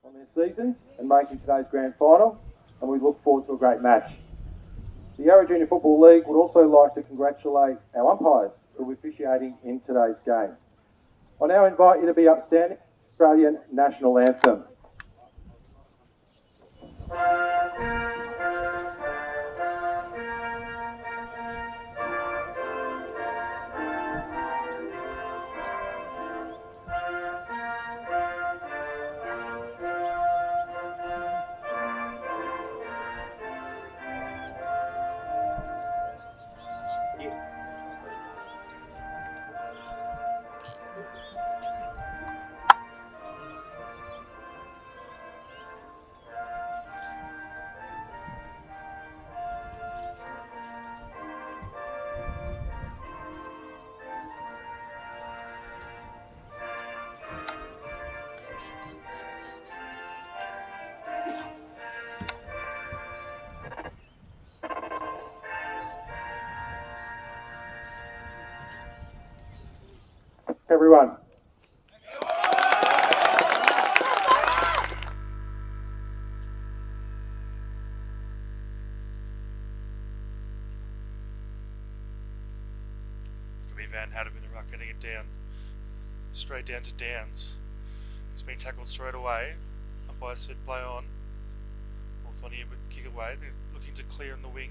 on their seasons and making today's grand final, and we look forward to a great match. The Yarra Junior Football League would also like to congratulate our umpires who are officiating in today's game. I now invite you to be upstanding Australian National Anthem. Everyone. Van Hadham in the ruck, getting it down, straight down to Downs. He's been tackled straight away. Umpire said play on. Hawthorn here would kick away. They're looking to clear in the wing.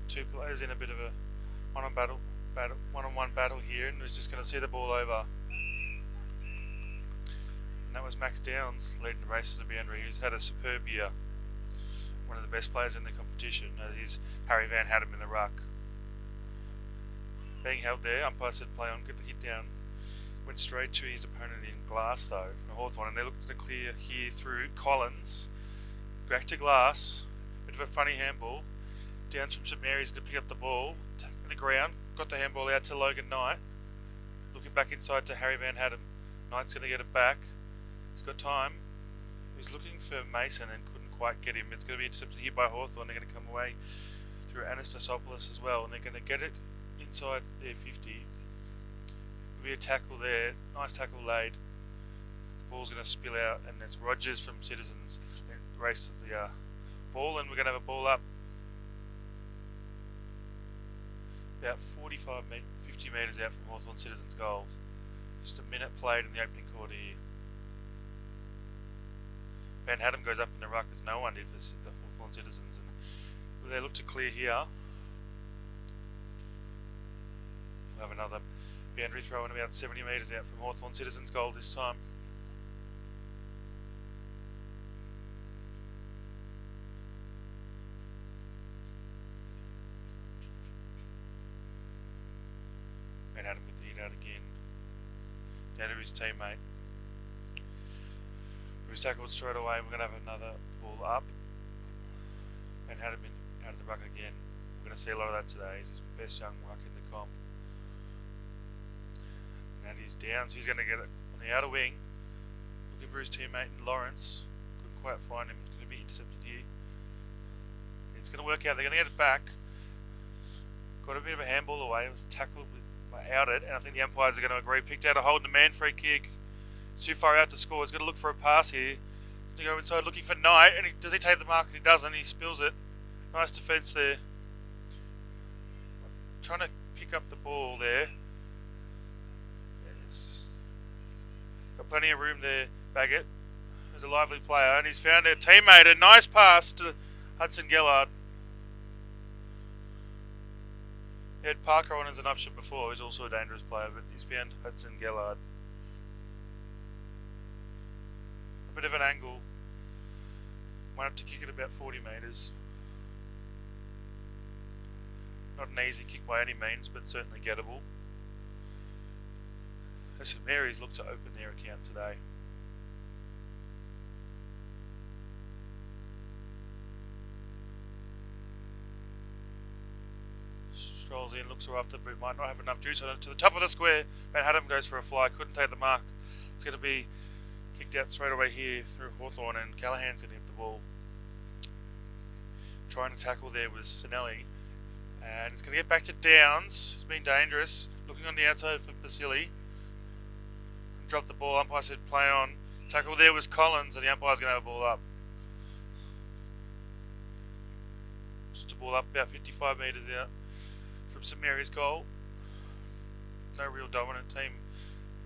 Two players in a bit of a one-on-one battle here, and was just going to see the ball over. And that was Max Downs leading the race to the boundary. He's had a superb year. One of the best players in the competition, as is Harry Van Hadham in the ruck. Being held there, umpire said play on, get the hit down. Went straight to his opponent in Glass though, from Hawthorn, and they looked to clear here through Collins. Back to Glass, bit of a funny handball. Downs from St Mary's could pick up the ball, taking the ground, got the handball out to Logan Knight. Looking back inside to Harry Van Hadham. Knight's going to get it back. He's got time. He was looking for Mason and couldn't quite get him. It's going to be intercepted here by Hawthorn. They're going to come away through Anastasopoulos as well, and they're going to get it inside their 50. There'll be a tackle there, nice tackle laid. The ball's going to spill out, and it's Rogers from Citizens and the race of the ball, and we're going to have a ball up about 50 metres out from Hawthorn Citizens goal. Just a minute played in the opening quarter here. Van Hadham goes up in the ruck as no one did for the Hawthorn Citizens, and they look to clear here. We'll have another boundary throw in about 70 metres out from Hawthorn Citizens goal this time. Van Hadham with the hit out again. Down to his teammate. He was tackled straight away. We're going to have another ball up. Van Hadham out of the ruck again. We're going to see a lot of that today. He's his best young ruck in the comp. And he's down, so he's going to get it on the outer wing. Looking for his teammate Lawrence. Couldn't quite find him. It's going to be intercepted here. It's going to work out. They're going to get it back. Got a bit of a handball away. It was tackled out it, and I think the umpires are going to agree. Picked out a holding the man free kick. It's too far out to score. He's going to look for a pass here. He's going to go inside looking for Knight, and does he take the mark? He doesn't. He spills it. Nice defence there. Trying to pick up the ball there. Got plenty of room there, Baggett. He's a lively player, and he's found a teammate. A nice pass to Hudson Gellard. He had Parker on as an option before. He's also a dangerous player, but he's found Hudson Gellard. A bit of an angle. Went up to kick it about 40 metres. Not an easy kick by any means, but certainly gettable. St Mary's look to open their account today. Strolls in, looks after, but might not have enough juice on it. To the top of the square, Van Hadham goes for a fly, couldn't take the mark. It's going to be kicked out straight away here through Hawthorn, and Callahan's going to hit the ball. Trying to tackle there was Sinelli, and it's going to get back to Downs. It's been dangerous, looking on the outside for Basili. Dropped the ball, umpire said play on, Tackle there was Collins, and the umpire's going to have a ball up. Just a ball up about 55 metres out from St Mary's goal. No real dominant team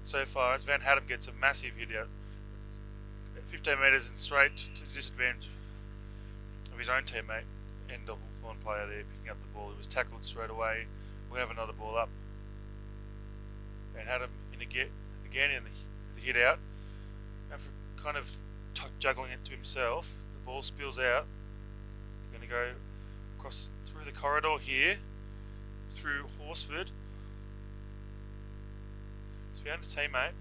so far, as Van Hatten gets a massive hit out. 15 metres and straight to the disadvantage of his own teammate and the Hawthorn player there picking up the ball. He was tackled straight away. We'll have another ball up. Van Hatten again in the hit out. And for kind of juggling it to himself, the ball spills out. We're going to go across through the corridor here, through Horsford. He's found a teammate.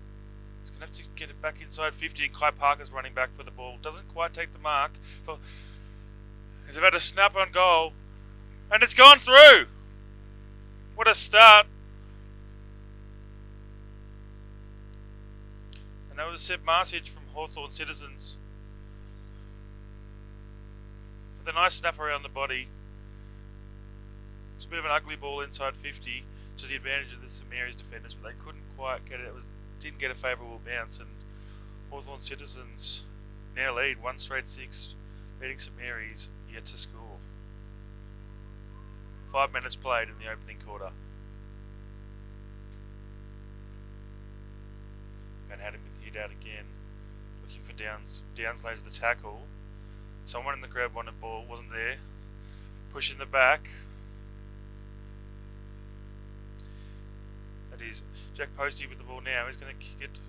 He's going to have to get it back inside 50, and Kai Parker's running back for the ball. Doesn't quite take the mark. He's about to snap on goal, and it's gone through! What a start! And that was Seb Marsage from Hawthorn Citizens. With a nice snap around the body. It's a bit of an ugly ball inside 50 to the advantage of the St Mary's defenders, but they couldn't quite get it. Didn't get a favourable bounce, and Hawthorn Citizens now lead 1 straight 6, beating St Mary's yet to score. 5 minutes played in the opening quarter. Van Hatten with the hit out again, looking for Downs. Downs lays the tackle. Someone in the crowd wanted ball, wasn't there. Push in the back. That is Jack Posty with the ball now. He's going to kick it.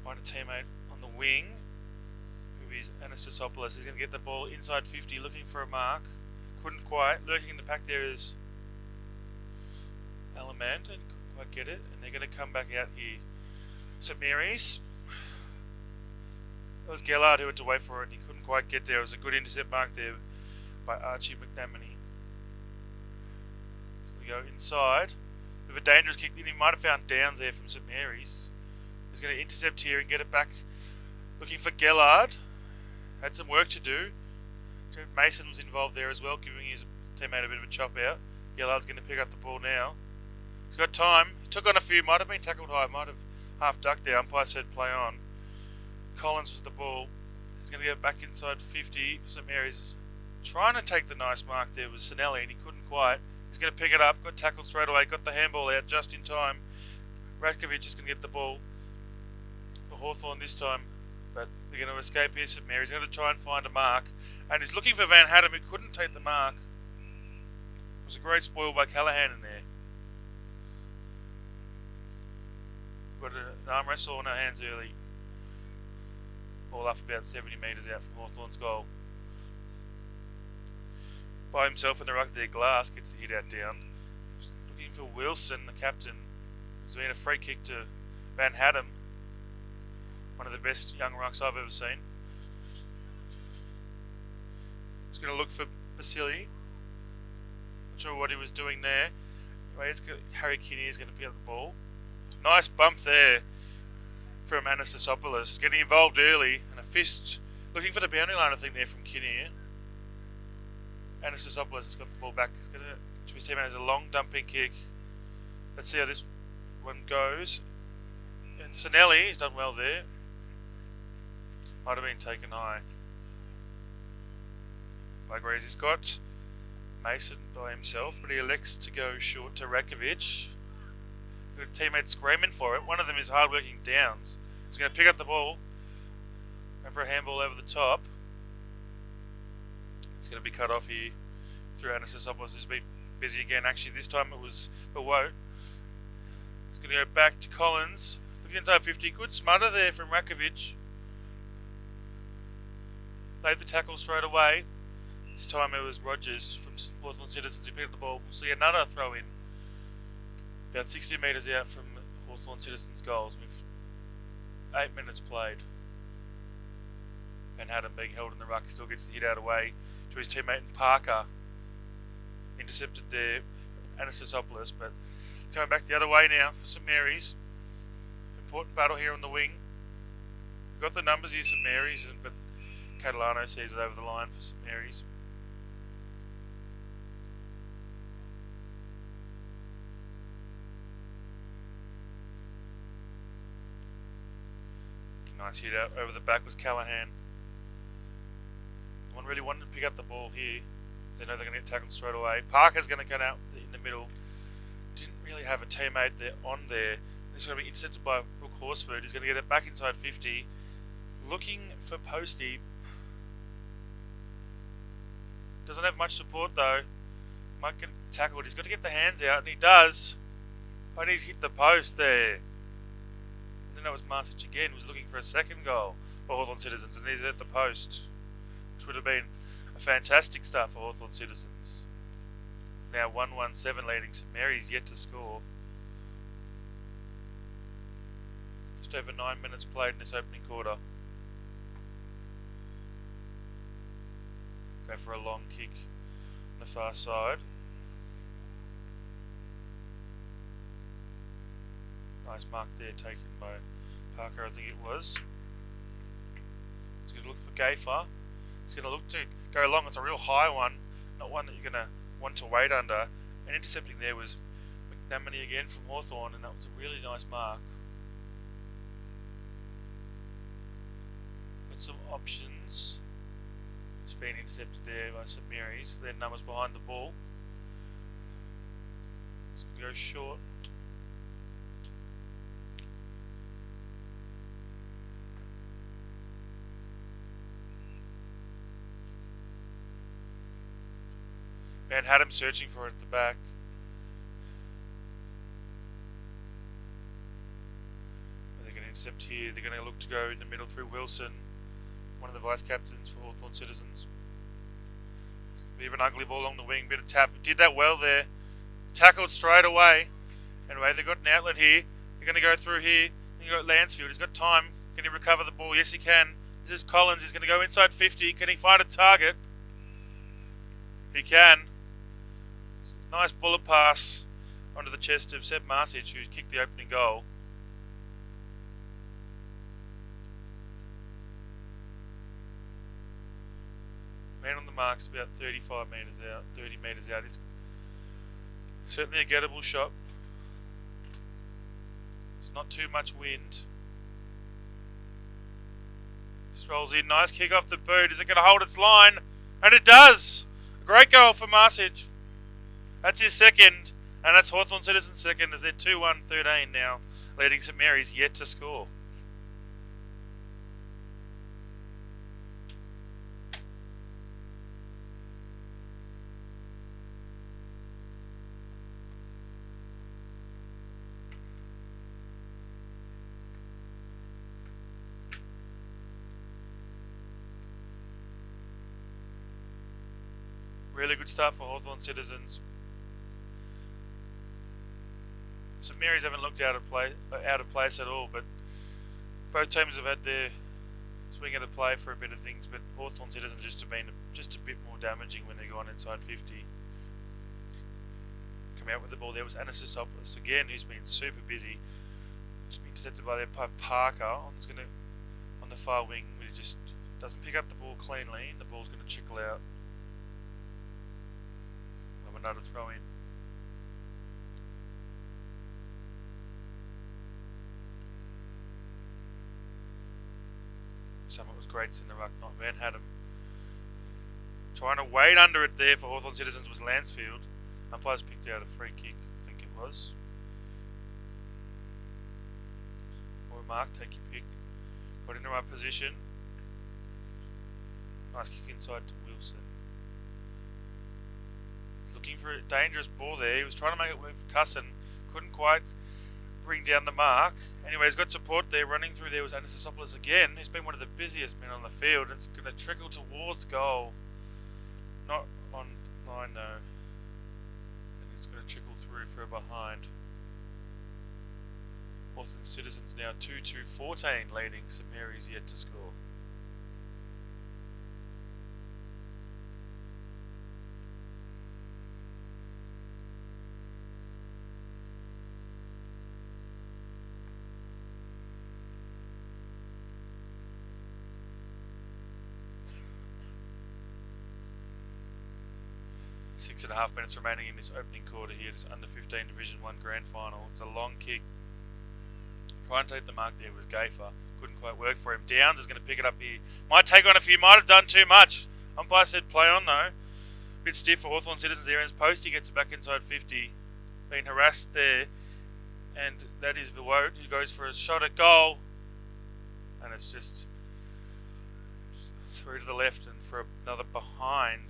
Find a teammate on the wing, who is Anastasopoulos. He's going to get the ball inside 50, looking for a mark. Couldn't quite. Lurking in the pack there is Element, and couldn't quite get it. And they're going to come back out here. St Mary's. It was Gellard who had to wait for it, and he couldn't quite get there. It was a good intercept mark there by Archie McNamee. So we go inside. With a dangerous kick, and he might have found Downs there from St Mary's. He's going to intercept here and get it back. Looking for Gellard. Had some work to do. Mason was involved there as well, giving his teammate a bit of a chop out. Gellard's going to pick up the ball now. He's got time. He took on a few. Might have been tackled high. Might have half ducked there. Umpire said play on. Collins was the ball. He's going to get it back inside 50 for St Mary's. Trying to take the nice mark there was Sinelli, and he couldn't quite. He's going to pick it up. Got tackled straight away. Got the handball out just in time. Ratkovic is going to get the ball for Hawthorn this time. But they're going to escape here. St Mary's going to try and find a mark. And he's looking for Van Hatten, who couldn't take the mark. It was a great spoil by Callahan in there. Got an arm wrestle on our hands early. Ball up about 70 metres out from Hawthorn's goal. By himself in the ruck there, Glass gets the hit out down. Looking for Wilson, the captain. There's been a free kick to Van Hatten. One of the best young rucks I've ever seen. He's going to look for Basili. Not sure what he was doing there. Anyway, Harry Kinnear is going to pick up the ball. Nice bump there from Anastasopoulos. He's getting involved early, and a fist looking for the boundary line, I think, there from Kinnear. Anastasopoulos has got the ball back. He's going to his teammate. Has a long dumping kick. Let's see how this one goes. And Sinelli has done well there. Might have been taken high by Grace. He's got Mason by himself, but he elects to go short to Ratkovic. Good teammates screaming for it. One of them is hard-working Downs. He's going to pick up the ball. Going for a handball over the top. It's going to be cut off here through Anastasopoulos, who's been busy again. Actually, this time it was Bewote. It's going to go back to Collins. Looking inside 50. Good smutter there from Ratkovic. Laid the tackle straight away. This time it was Rogers from Hawthorn Citizens who picked up the ball. We'll see another throw in. About 60 metres out from Hawthorn Citizens' goals with 8 minutes played. Van Hatten being held in the ruck, still gets the hit out away to his teammate Parker. Intercepted there, Anastasopoulos, but coming back the other way now for St Mary's. Important battle here on the wing. We've got the numbers here, St Mary's, but Catalano sees it over the line for St Mary's. Nice hit out over the back was Callahan. No one really wanted to pick up the ball here. They know they're going to get tackled straight away. Parker's going to come out in the middle. Didn't really have a teammate there on there. He's going to be intercepted by Brooke Horsford. He's going to get it back inside 50. Looking for Posty. Doesn't have much support though. Might get tackled. He's got to get the hands out, and he does. Oh, and he's hit the post there. And then that was Marsic again. He was looking for a second goal for Hawthorn Citizens, and he's at the post, which would have been a fantastic start for Hawthorn Citizens. Now 1-1-7 leading St Mary's, yet to score. Just over 9 minutes played in this opening quarter. Go for a long kick on the far side. Nice mark there taken by Parker, I think it was. He's going to look for Gayfer. He's going to look to go long. It's a real high one, not one that you're going to want to wait under. And intercepting there was McNamee again from Hawthorn, and that was a really nice mark. Got some options. It's been intercepted there by St Mary's. Their numbers behind the ball. It's going to go short. Van had him searching for it at the back. They're going to intercept here. They're going to look to go in the middle through Wilson, one of the vice captains for Hawthorn Citizens. It's going to be a bit of an ugly ball along the wing. Bit of tap. Did that well there. Tackled straight away. Anyway, they've got an outlet here. They're going to go through here. Then you've got Lansfield. He's got time. Can he recover the ball? Yes, he can. This is Collins. He's going to go inside 50. Can he find a target? He can. Nice bullet pass onto the chest of Seb Marsic, who kicked the opening goal. Man on the mark's about 35 metres out, 30 metres out. It's certainly a gettable shot. It's not too much wind. Just rolls in, nice kick off the boot. Is it going to hold its line? And it does! A great goal for Marsic. That's his second, and that's Hawthorn Citizens' second, as they're 2-1-13 now, leading St Mary's yet to score. Really good start for Hawthorn Citizens. St Mary's haven't looked out of place at all, but both teams have had their swing at a play for a bit of things, but Hawthorn Citizens just have been just a bit more damaging when they've gone inside 50. Come out with the ball. There was Anastasopoulos again, who's been super busy. Just been intercepted by Parker. He's going to on the far wing, but he just doesn't pick up the ball cleanly, and the ball's going to trickle out. Another throw in. Someone was great in the ruck, not Van Haddam. Trying to wade under it there for Hawthorn Citizens was Lansfield. Umpires picked out a free kick, I think it was. Or a mark, take your pick. Got in the right position. Nice kick inside to Wilson. Looking for a dangerous ball there. He was trying to make it work for Cusson. Couldn't quite bring down the mark. Anyway, he's got support there. Running through there was Anastasopoulos again. He's been one of the busiest men on the field. It's going to trickle towards goal. Not on line though. And it's going to trickle through for a behind. Hawthorn Citizens now 2-2-14 leading St Mary's yet to score. Six and a half minutes remaining in this opening quarter here. It's under 15 Division 1 Grand Final. It's a long kick. Trying to take the mark there with Gayfer. couldn't quite work for him. Downs is going to pick it up here. Might take on a few, might have done too much. Umpire said play on though. Bit stiff for Hawthorn Citizens there, and his post, he gets it back inside 50. Being harassed there, and that is the wote. He goes for a shot at goal, and it's just through to the left and for another behind.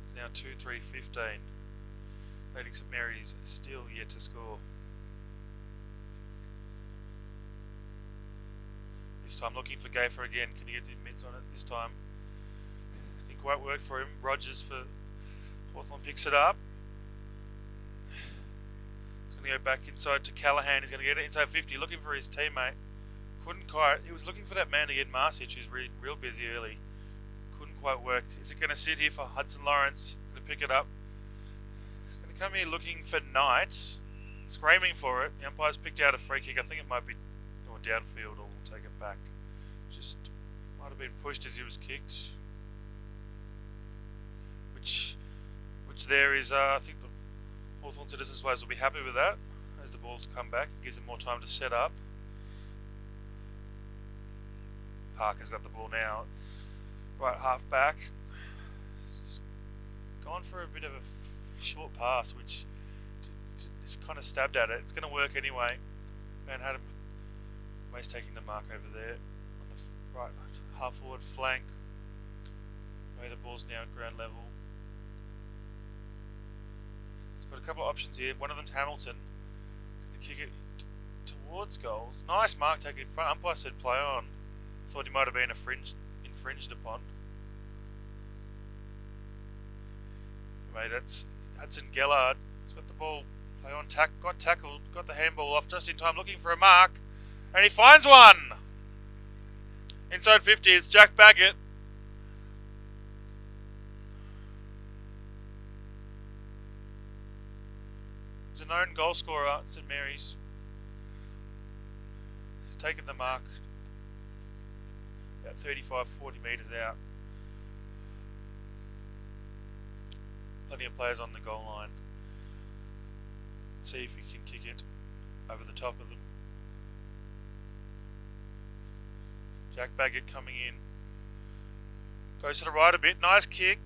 It's now 2-3-15. Leading St Mary's still yet to score. This time looking for Gaffer again. Can he get his mitts on it this time? Didn't quite work for him. Rogers for Hawthorn picks it up. He's going to go back inside to Callahan. He's going to get it inside 50, looking for his teammate. Couldn't quite. He was looking for that man again, Marsic, who's real busy early. Couldn't quite work. Is it going to sit here for Hudson Lawrence? Going to pick it up. He's going to come here looking for Knight, screaming for it. The umpire's picked out a free kick. I think it might be downfield, or we'll take it back. Just might have been pushed as he was kicked. Which there is, I think the Hawthorn Citizens players will be happy with that as the balls come back. It gives them more time to set up. Parker's got the ball now. Right half back. Just gone for a bit of a short pass, which is kind of stabbed at it. It's going to work anyway. Van Hatten Waste taking the mark over there on the right half forward flank. Where the ball's now at ground level. He's got a couple of options here. One of them's Hamilton. To kick it towards goal. Nice mark taken in front. Umpire said play on. Thought he might have been infringed upon. Anyway, that's Hudson Gellard. He's got the ball. Play on. Got tackled. Got the handball off just in time. Looking for a mark. And he finds one! Inside 50 is Jack Baggett. He's a known goal scorer at St Mary's. He's taken the mark about 35-40 metres out. Plenty of players on the goal line. Let's see if he can kick it over the top of them. Jack Baggett coming in. Goes to the right a bit. Nice kick.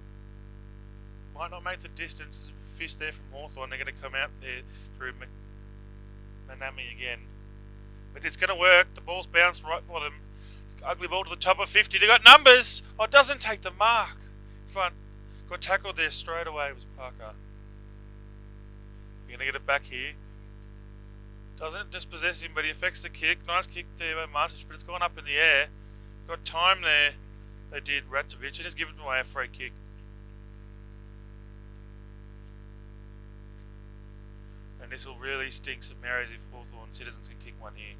Might not make the distance. There's a fist there from Hawthorn. They're going to come out there through Manami again. But it's going to work. The ball's bounced right for them. Ugly ball to the top of 50. They got numbers. Oh, it doesn't take the mark. Front. Got tackled there straight away. It was Parker. You're going to get it back here. Doesn't dispossess him, but he affects the kick. Nice kick there by Marsic, but it's gone up in the air. Got time there. They did. Ratovic, and just given away a free kick. And this will really stink St Mary's if Hawthorn Citizens can kick one here.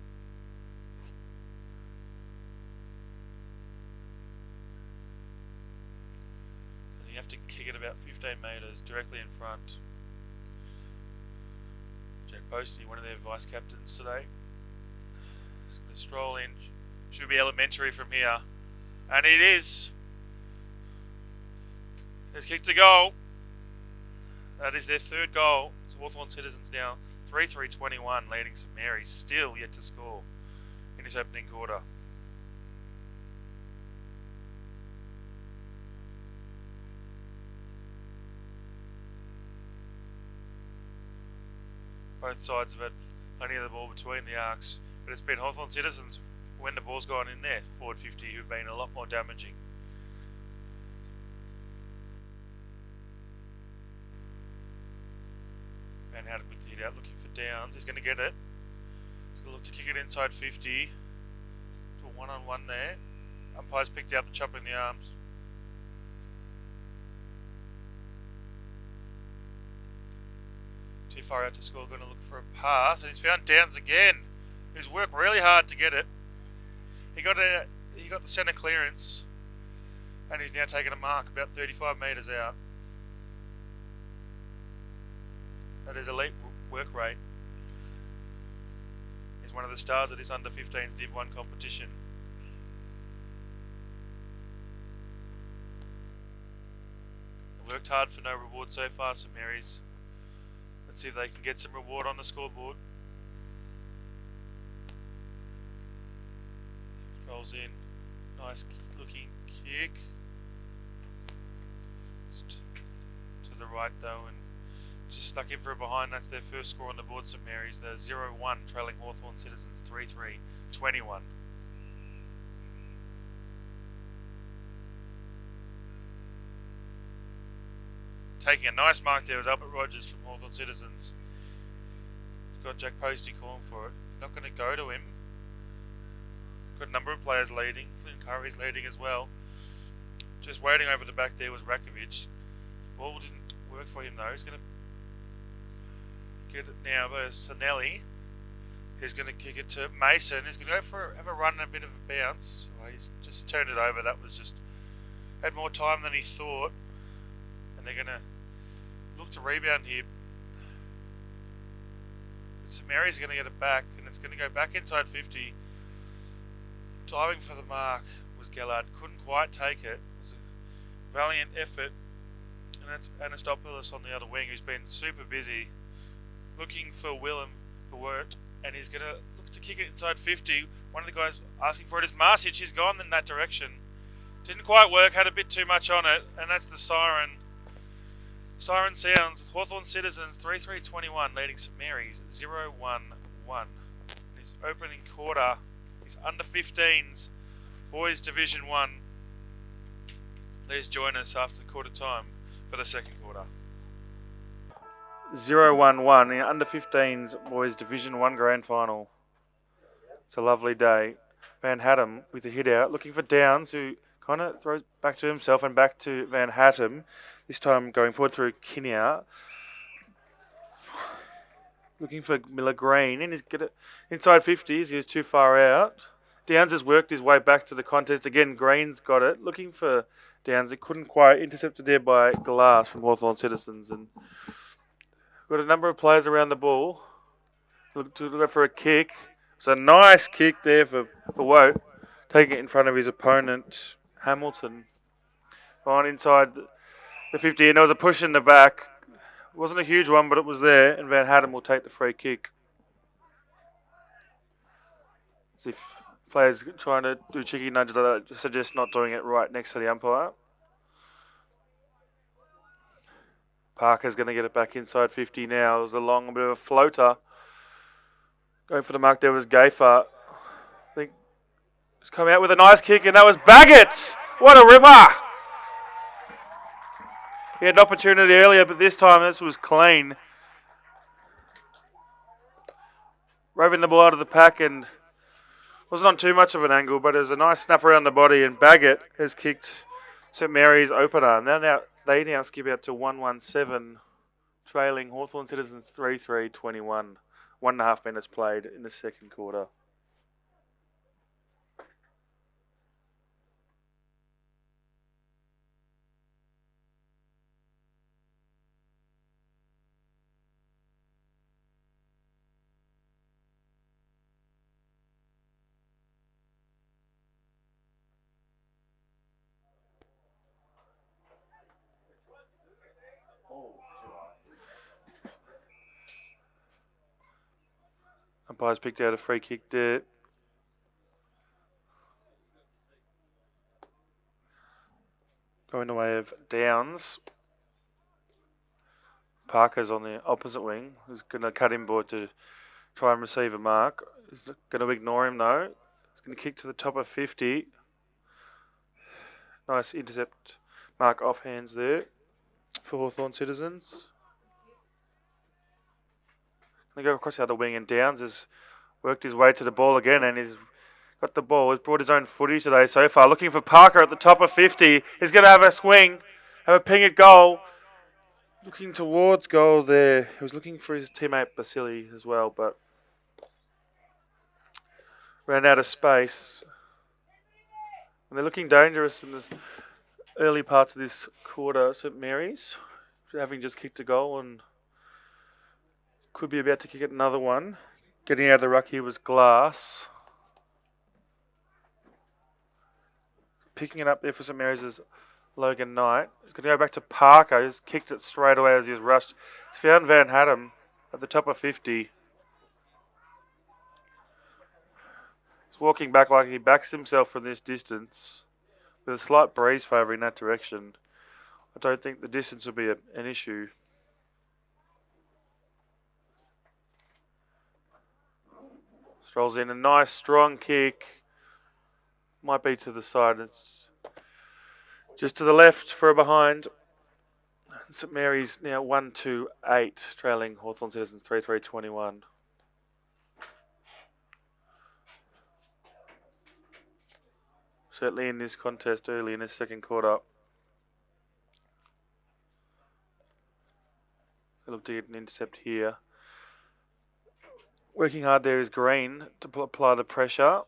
So you have to kick it about 15 metres directly in front. Jack Posty, one of their vice captains today. He's going to stroll in. Should be elementary from here. And it is. He's kicked a goal. That is their third goal. It's Hawthorn Citizens now 3-3-21, leading St Mary's, still yet to score in his opening quarter. Both sides have had plenty of the ball between the arcs, but it's been Hawthorn Citizens when the ball's gone in there, forward 50, who've been a lot more damaging. Van Houten with the hit out, looking for Downs. He's going to get it. He's going to look to kick it inside 50. To a one-on-one there. Umpire's picked out the chop in the arms. Too far out to score, going to look for a pass, and he's found Downs again, who's worked really hard to get it. He got the centre clearance, and he's now taken a mark about 35 metres out. That is elite work rate. He's one of the stars of this under-15s Div 1 competition. Worked hard for no reward so far, St Mary's. See if they can get some reward on the scoreboard. Rolls in. Nice looking kick. Just to the right though, and just stuck in for a behind. That's their first score on the board, St Mary's. They're 0-1, trailing Hawthorn Citizens 3-3, 21. Taking a nice mark there was Albert Rogers from Hawthorn Citizens. He's got Jack Posty calling for it. He's not going to go to him. Got a number of players leading. Flynn Curry's leading as well. Just waiting over the back there was Rakovic. Ball didn't work for him though. He's going to get it now by Sanelli. He's going to kick it to Mason. He's going to go have a run and a bit of a bounce. Well, he's just turned it over. That was just had more time than he thought. And they're going to look to rebound here. But St Mary's going to get it back, and it's going to go back inside 50. Diving for the mark was Gellard. Couldn't quite take it. It was a valiant effort. And that's Anastopoulos on the other wing, who's been super busy looking for Willem for Wirt, and he's going to look to kick it inside 50. One of the guys asking for it is Marsic. He's gone in that direction. Didn't quite work, had a bit too much on it, and that's the siren. Siren sounds. Hawthorn Citizens 3-3-21, leading St Mary's 0-1-1. His opening quarter, his under 15s, boys Division 1. Please join us after the quarter time for the second quarter. 0-1-1 in under 15s boys Division 1 grand final. It's a lovely day. Van Hattem with a hit out, looking for Downs, who kind of throws back to himself and back to Van Hattem. This time going forward through Kinnear. Looking for Miller Green, and he's got it inside 50s. He was too far out. Downs has worked his way back to the contest again. Green's got it. Looking for Downs. It couldn't quite. Intercepted there by Glass from Hawthorn Citizens. And got a number of players around the ball. Look to go for a kick. It's a nice kick there for Wout. Taking it in front of his opponent, Hamilton. On inside the 50, and there was a push in the back. It wasn't a huge one, but it was there, and Van Hattem will take the free kick. As if players trying to do cheeky nudges like that, suggest not doing it right next to the umpire. Parker's going to get it back inside 50 now. It was a long bit of a floater. Going for the mark there was Gayfer. I think he's come out with a nice kick, and that was Baggett. What a ripper! He had an opportunity earlier, but this time this was clean. Roving the ball out of the pack, and wasn't on too much of an angle, but it was a nice snap around the body, and Baggett has kicked St Mary's opener. Now they skip out to 1-1-7, trailing Hawthorn Citizens 3-3-21. 1.5 minutes played in the second quarter. Umpires picked out a free kick there. Going the way of Downs. Parker's on the opposite wing. He's going to cut inboard to try and receive a mark. He's going to ignore him though. He's going to kick to the top of 50. Nice intercept mark off hands there for Hawthorn Citizens. Going to go across the other wing, and Downs has worked his way to the ball again, and he's got the ball. He's brought his own footy today so far. Looking for Parker at the top of 50. He's going to have a swing, have a ping at goal. Looking towards goal there. He was looking for his teammate Basili as well, but ran out of space. And they're looking dangerous in the early parts of this quarter, St Mary's, having just kicked a goal and could be about to kick it another one. Getting out of the ruck here was Glass. Picking it up there for St Mary's is Logan Knight. He's going to go back to Parker. He's kicked it straight away as he was rushed. He's found Van Hattem. at the top of 50. He's walking back like he backs himself from this distance with a slight breeze favouring that direction. I don't think the distance will be an issue. Strolls in a nice strong kick. Might be to the side. It's just to the left for a behind. St Mary's now 1-8, trailing Hawthorn Citizens 3-3-21. Certainly in this contest early in this second quarter. They look to get an intercept here. Working hard there is Green to apply the pressure.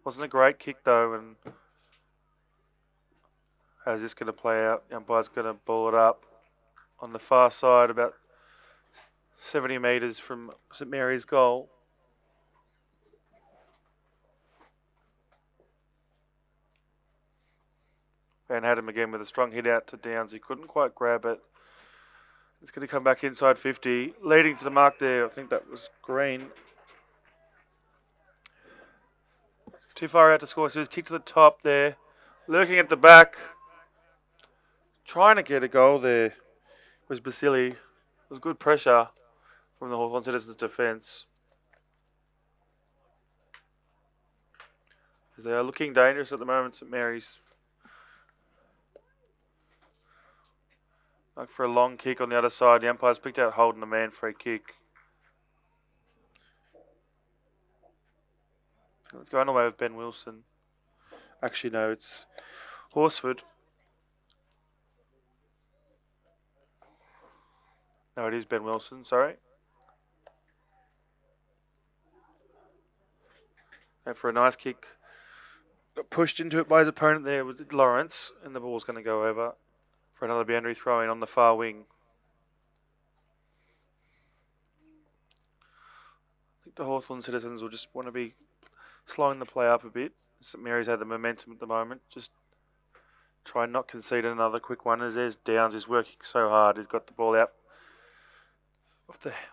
Wasn't a great kick though, and how's this going to play out? The umpire's going to ball it up on the far side, about 70 metres from St Mary's goal. Van Haddam again with a strong hit out to Downs. He couldn't quite grab it. It's going to come back inside 50. Leading to the mark there, I think that was Green. Too far out to score, so he's kicked to the top there. Lurking at the back. Trying to get a goal there was Basili. It was good pressure from the Hawthorn Citizens defence. As they are looking dangerous at the moment, St Mary's. Like for a long kick on the other side. The umpire's picked out Holden, a man free kick. It's going away with Ben Wilson. Actually, no, it's Horsford. No, it is Ben Wilson, sorry. And for a nice kick. Got pushed into it by his opponent there with Lawrence. And the ball's going to go over for another boundary throw in on the far wing. I think the Hawthorn Citizens will just want to be slowing the play up a bit. St Mary's had the momentum at the moment. Just try and not concede another quick one. As there's Downs, he's working so hard. He's got the ball out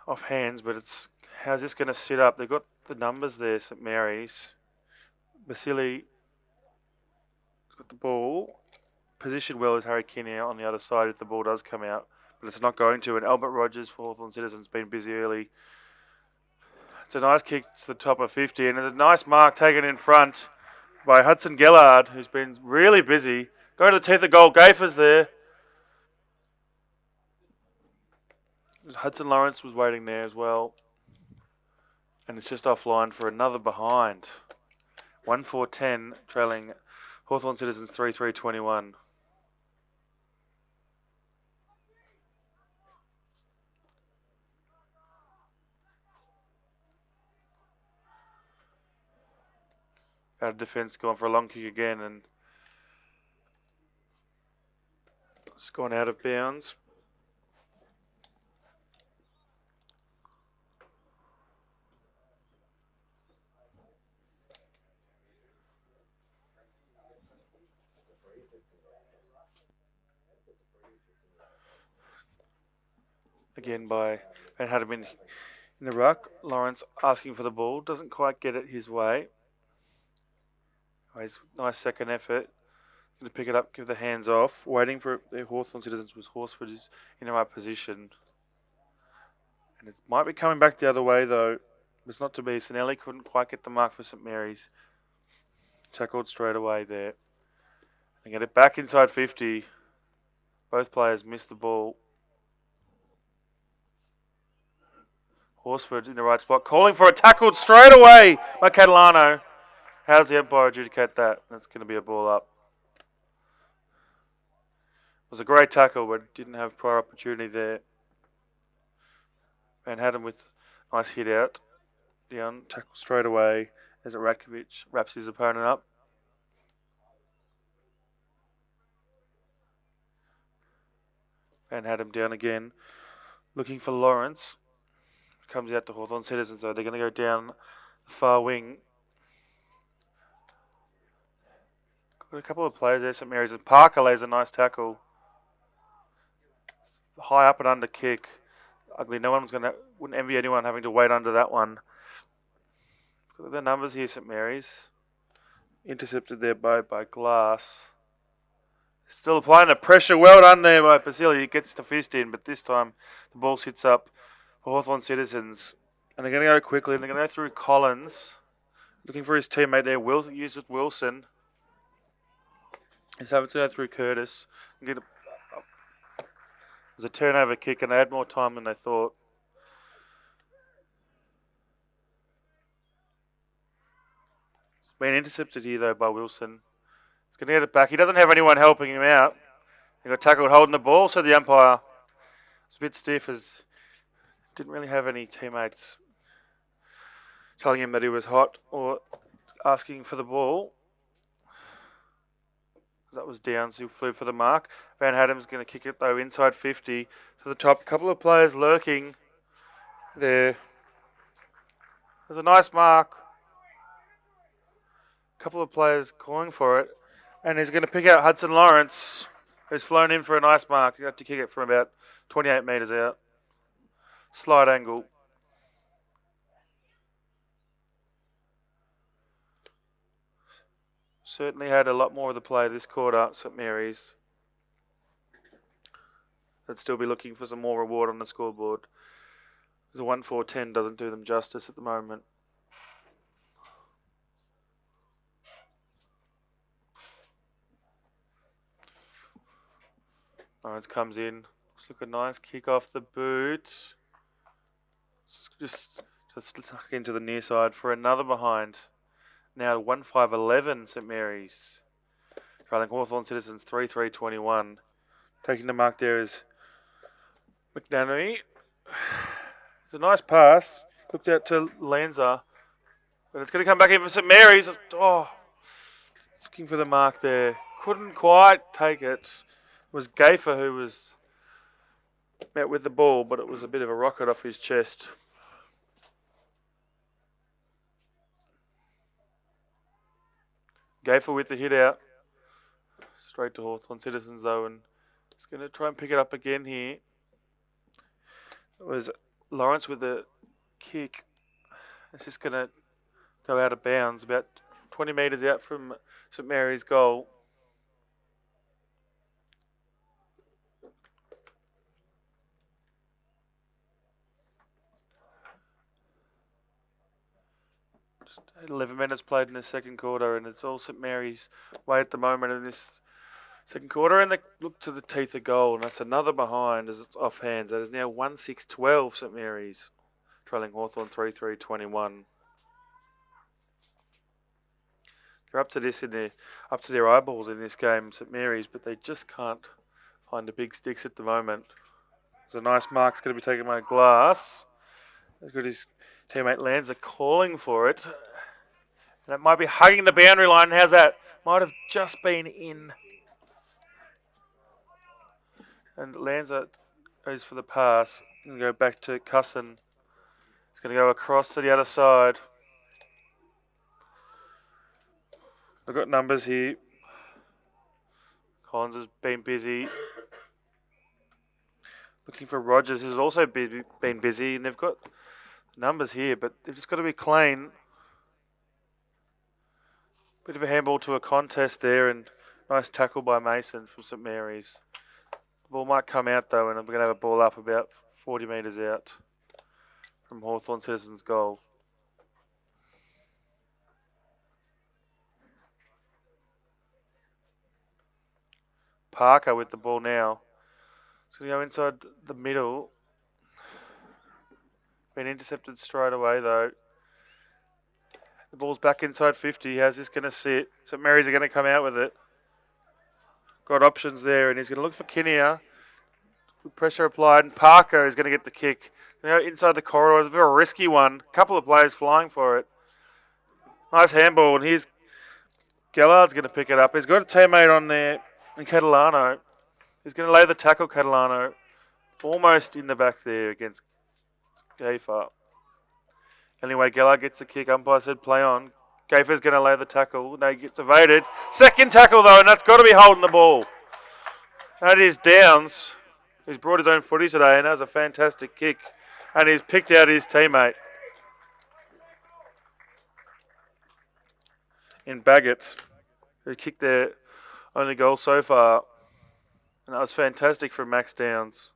off hands, but it's how's this going to sit up? They've got the numbers there, St Mary's. Basili has got the ball. Positioned well is Harry Kinney on the other side if the ball does come out, but it's not going to. And Albert Rogers for Hawthorn Citizens been busy early. It's a nice kick to the top of 50, and there's a nice mark taken in front by Hudson Gellard, who's been really busy. Going to the teeth of goal, Gaffer's there. Hudson Lawrence was waiting there as well. And it's just offline for another behind. 1-4-10, trailing Hawthorn Citizens 3-3-21. Out of defence, going for a long kick again, and it's gone out of bounds. Again by Van Haddam in the ruck. Lawrence asking for the ball, doesn't quite get it his way. His nice second effort. Going to pick it up, give the hands off. Waiting for the Hawthorn Citizens was Horsford is in the right position. And it might be coming back the other way though. It's not to be. Sinelli couldn't quite get the mark for St Mary's. Tackled straight away there. And get it back inside 50. Both players missed the ball. Horsford in the right spot. Calling for a tackled straight away by Catalano. How does the umpire adjudicate that? That's going to be a ball up. It was a great tackle, but didn't have prior opportunity there. Van Haddam with a nice hit out. Down, tackle straight away as Ratkovic wraps his opponent up. Van Haddam down again. Looking for Lawrence. Comes out to Hawthorn Citizens though. They're going to go down the far wing. Got a couple of players there, St Mary's. And Parker lays a nice tackle. high up and under kick. Ugly. Wouldn't envy anyone having to wait under that one. Look at the numbers here, St Mary's. Intercepted there by Glass. Still applying the pressure. Well done there by Basili. He gets the fist in, but this time the ball sits up for Hawthorn Citizens. And they're going to go quickly, and they're going to go through Collins. Looking for his teammate there, used with Wilson. He's having to go through Curtis. And there's a turnover kick, and they had more time than they thought. It's been intercepted here, though, by Wilson. He's going to get it back. He doesn't have anyone helping him out. He got tackled holding the ball, so the umpire was a bit stiff as didn't really have any teammates telling him that he was hot or asking for the ball. That was Downs who flew for the mark. Van Hadden's going to kick it, though, inside 50 to the top. A couple of players lurking there. There's a nice mark. A couple of players calling for it. And he's going to pick out Hudson Lawrence, who's flown in for a nice mark. You have to kick it from about 28 metres out. Slight angle. Certainly had a lot more of the play this quarter, St Mary's. They'd still be looking for some more reward on the scoreboard. The 1-4-10 doesn't do them justice at the moment. Lawrence comes in. Looks like a nice kick off the boot. Just stuck into the near side for another behind. Now 1-5-11 St Mary's. Trailing Hawthorn Citizens 3-3-21. Taking the mark there is McNanny. It's a nice pass. Looked out to Lanza. But it's going to come back in for St Mary's. Oh, looking for the mark there. Couldn't quite take it. It was Gafer who was met with the ball, but it was a bit of a rocket off his chest. Gafer with the hit out. Straight to Hawthorn Citizens, though, and he's going to try and pick it up again here. It was Lawrence with the kick. It's just going to go out of bounds, about 20 metres out from St Mary's goal. Just 11 minutes played in the second quarter, and it's all St Mary's way at the moment in this second quarter, and they look to the teeth of goal, and that's another behind as it's off hands. That is now 1-6-12 St Mary's, trailing Hawthorn 3-3-21. They're up to their eyeballs in this game, St Mary's, but they just can't find the big sticks at the moment. There's a nice mark's going to be taken by Glass. He's got his teammate Lanza calling for it. And it might be hugging the boundary line. How's that? Might have just been in. And Lanza goes for the pass. And go back to Cusson. He's going to go across to the other side. I've got numbers here. Collins has been busy. Looking for Rogers, who's also been busy. And they've got numbers here, but they've just got to be clean. Bit of a handball to a contest there, and nice tackle by Mason from St Mary's. The ball might come out, though, and we're going to have a ball up about 40 metres out from Hawthorn Citizens' goal. Parker with the ball now. It's going to go inside the middle. Been intercepted straight away, though. The ball's back inside 50. How's this going to sit? St Mary's are going to come out with it. Got options there, and he's going to look for Kinnear. Good pressure applied, and Parker is going to get the kick. Now inside the corridor, it's a bit of a risky one. A couple of players flying for it. Nice handball, and here's Gallard's going to pick it up. He's got a teammate on there, and Catalano. He's going to lay the tackle, Catalano. Almost in the back there against Gafer. Anyway, Gallard gets the kick. Umpire said play on. Gafer's going to lay the tackle. No, he gets evaded. Second tackle, though, and that's got to be holding the ball. That is Downs. He's brought his own footy today and has a fantastic kick. And he's picked out his teammate in Baggett, who kicked their only goal so far. And that was fantastic from Max Downs.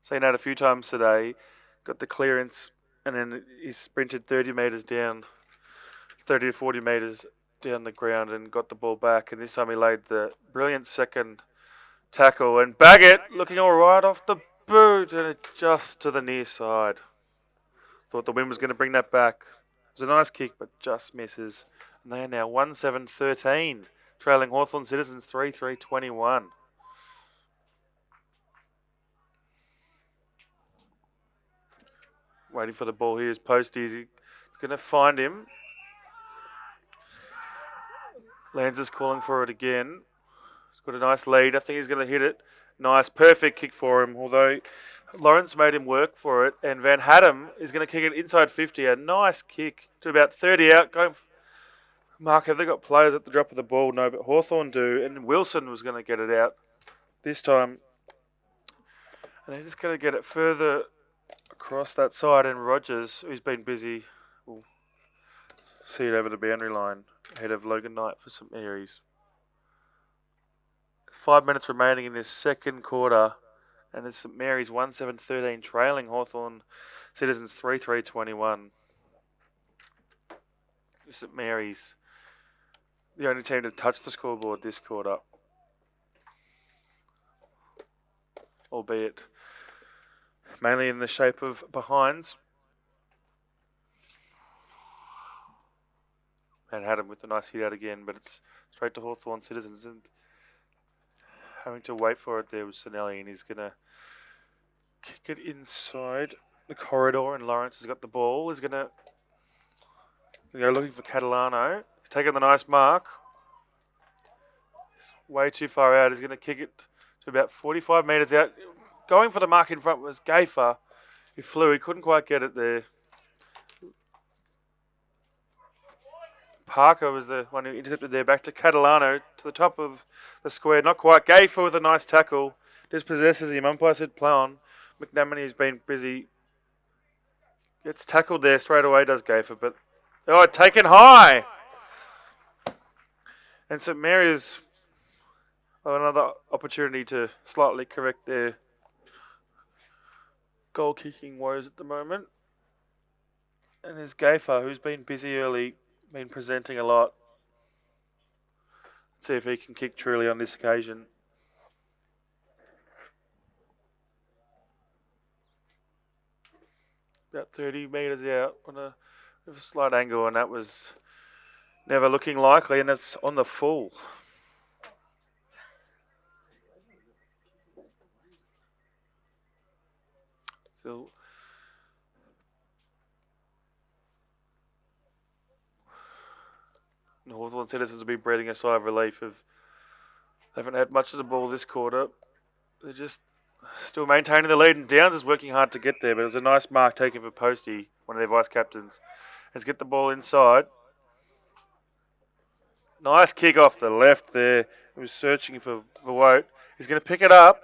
Seen that a few times today. Got the clearance and then he sprinted 30 metres down, 30 to 40 metres down the ground and got the ball back. And this time he laid the brilliant second tackle. And Baggett looking all right off the boot and it just to the near side. Thought the wind was going to bring that back. It was a nice kick, but just misses. And they are now 1-7-13, trailing Hawthorn Citizens 3-3-21. Waiting for the ball here is Posty. He's going to find him. Lanza's calling for it again. He's got a nice lead. I think he's going to hit it. Nice, perfect kick for him. Although Lawrence made him work for it. And Van Haddam is going to kick it inside 50. A nice kick to about 30 out. Going. Mark, have they got players at the drop of the ball? No, but Hawthorn do. And Wilson was going to get it out this time. And he's just going to get it further across that side. And Rogers, who's been busy, will see it over the boundary line ahead of Logan Knight for St Mary's. 5 minutes remaining in this second quarter. And it's St Mary's 1-7-13 trailing Hawthorn Citizens 3-3-21. St Mary's the only team to touch the scoreboard this quarter. Albeit mainly in the shape of behinds. And had him with a nice hit out again, but it's straight to Hawthorn Citizens and having to wait for it there with Sinelli, and he's going to kick it inside the corridor, and Lawrence has got the ball. He's going to go looking for Catalano. He's taken the nice mark. He's way too far out. He's going to kick it to about 45 metres out. Going for the mark in front was Gafer. He flew. He couldn't quite get it there. Parker was the one who intercepted there. Back to Catalano to the top of the square. Not quite. Gafer with a nice tackle. Dispossesses him. Umpire said play on. McNamara's been busy. Gets tackled there straight away, does Gafer. But, taken high. And St Mary's another opportunity to slightly correct their goal-kicking woes at the moment. And there's Gafer, who's been busy early, been presenting a lot. Let's see if he can kick truly on this occasion. About 30 metres out on a slight angle, and that was never looking likely, and that's on the full. So Hawthorn Citizens will be breathing a sigh of relief. They haven't had much of the ball this quarter. They're just still maintaining the lead, and Downs is working hard to get there, but it was a nice mark taken for Posty, one of their vice-captains. Let's get the ball inside. Nice kick off the left there. He was searching for Vogt. He's going to pick it up.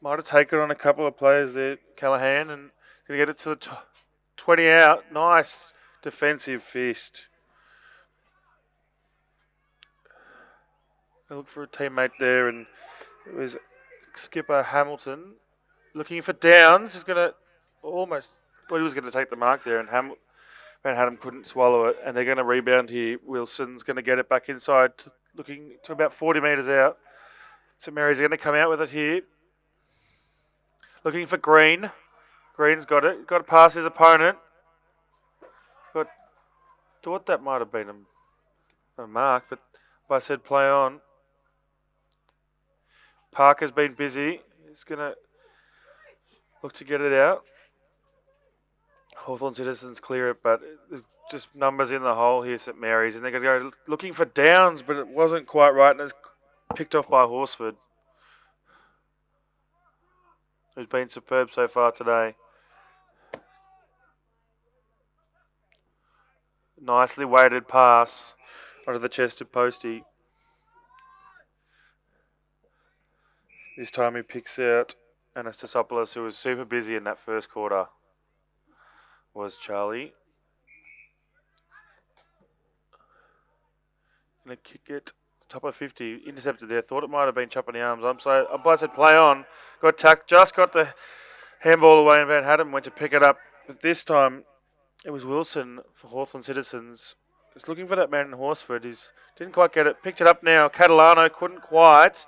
Might have taken on a couple of players there, Callahan, and going to get it to the 20 out. Nice defensive fist. I look for a teammate there, and it was skipper Hamilton looking for Downs. He's going to he was going to take the mark there, and Van Haddam couldn't swallow it, and they're going to rebound here. Wilson's going to get it back inside, looking to about 40 metres out. St Mary's going to come out with it here. Looking for Green. Green's got it. Got to pass his opponent. Thought that might have been a mark, but I said play on. Parker's been busy. He's going to look to get it out. Hawthorn Citizens clear it, but just numbers in the hole here, St Mary's. And they're going to go looking for Downs, but it wasn't quite right, and it's picked off by Horsford, who's been superb so far today. Nicely weighted pass onto the chest of Posty. This time he picks out Anastasopoulos, who was super busy in that first quarter, was Charlie. Gonna kick it. Top of 50. Intercepted there. Thought it might have been chopping the arms. Umpire said play on. Got tacked. Just got the handball away and Van Hatten went to pick it up. But this time it was Wilson for Hawthorn Citizens. He's looking for that man in Horsford. He didn't quite get it. Picked it up now. Catalano couldn't quite.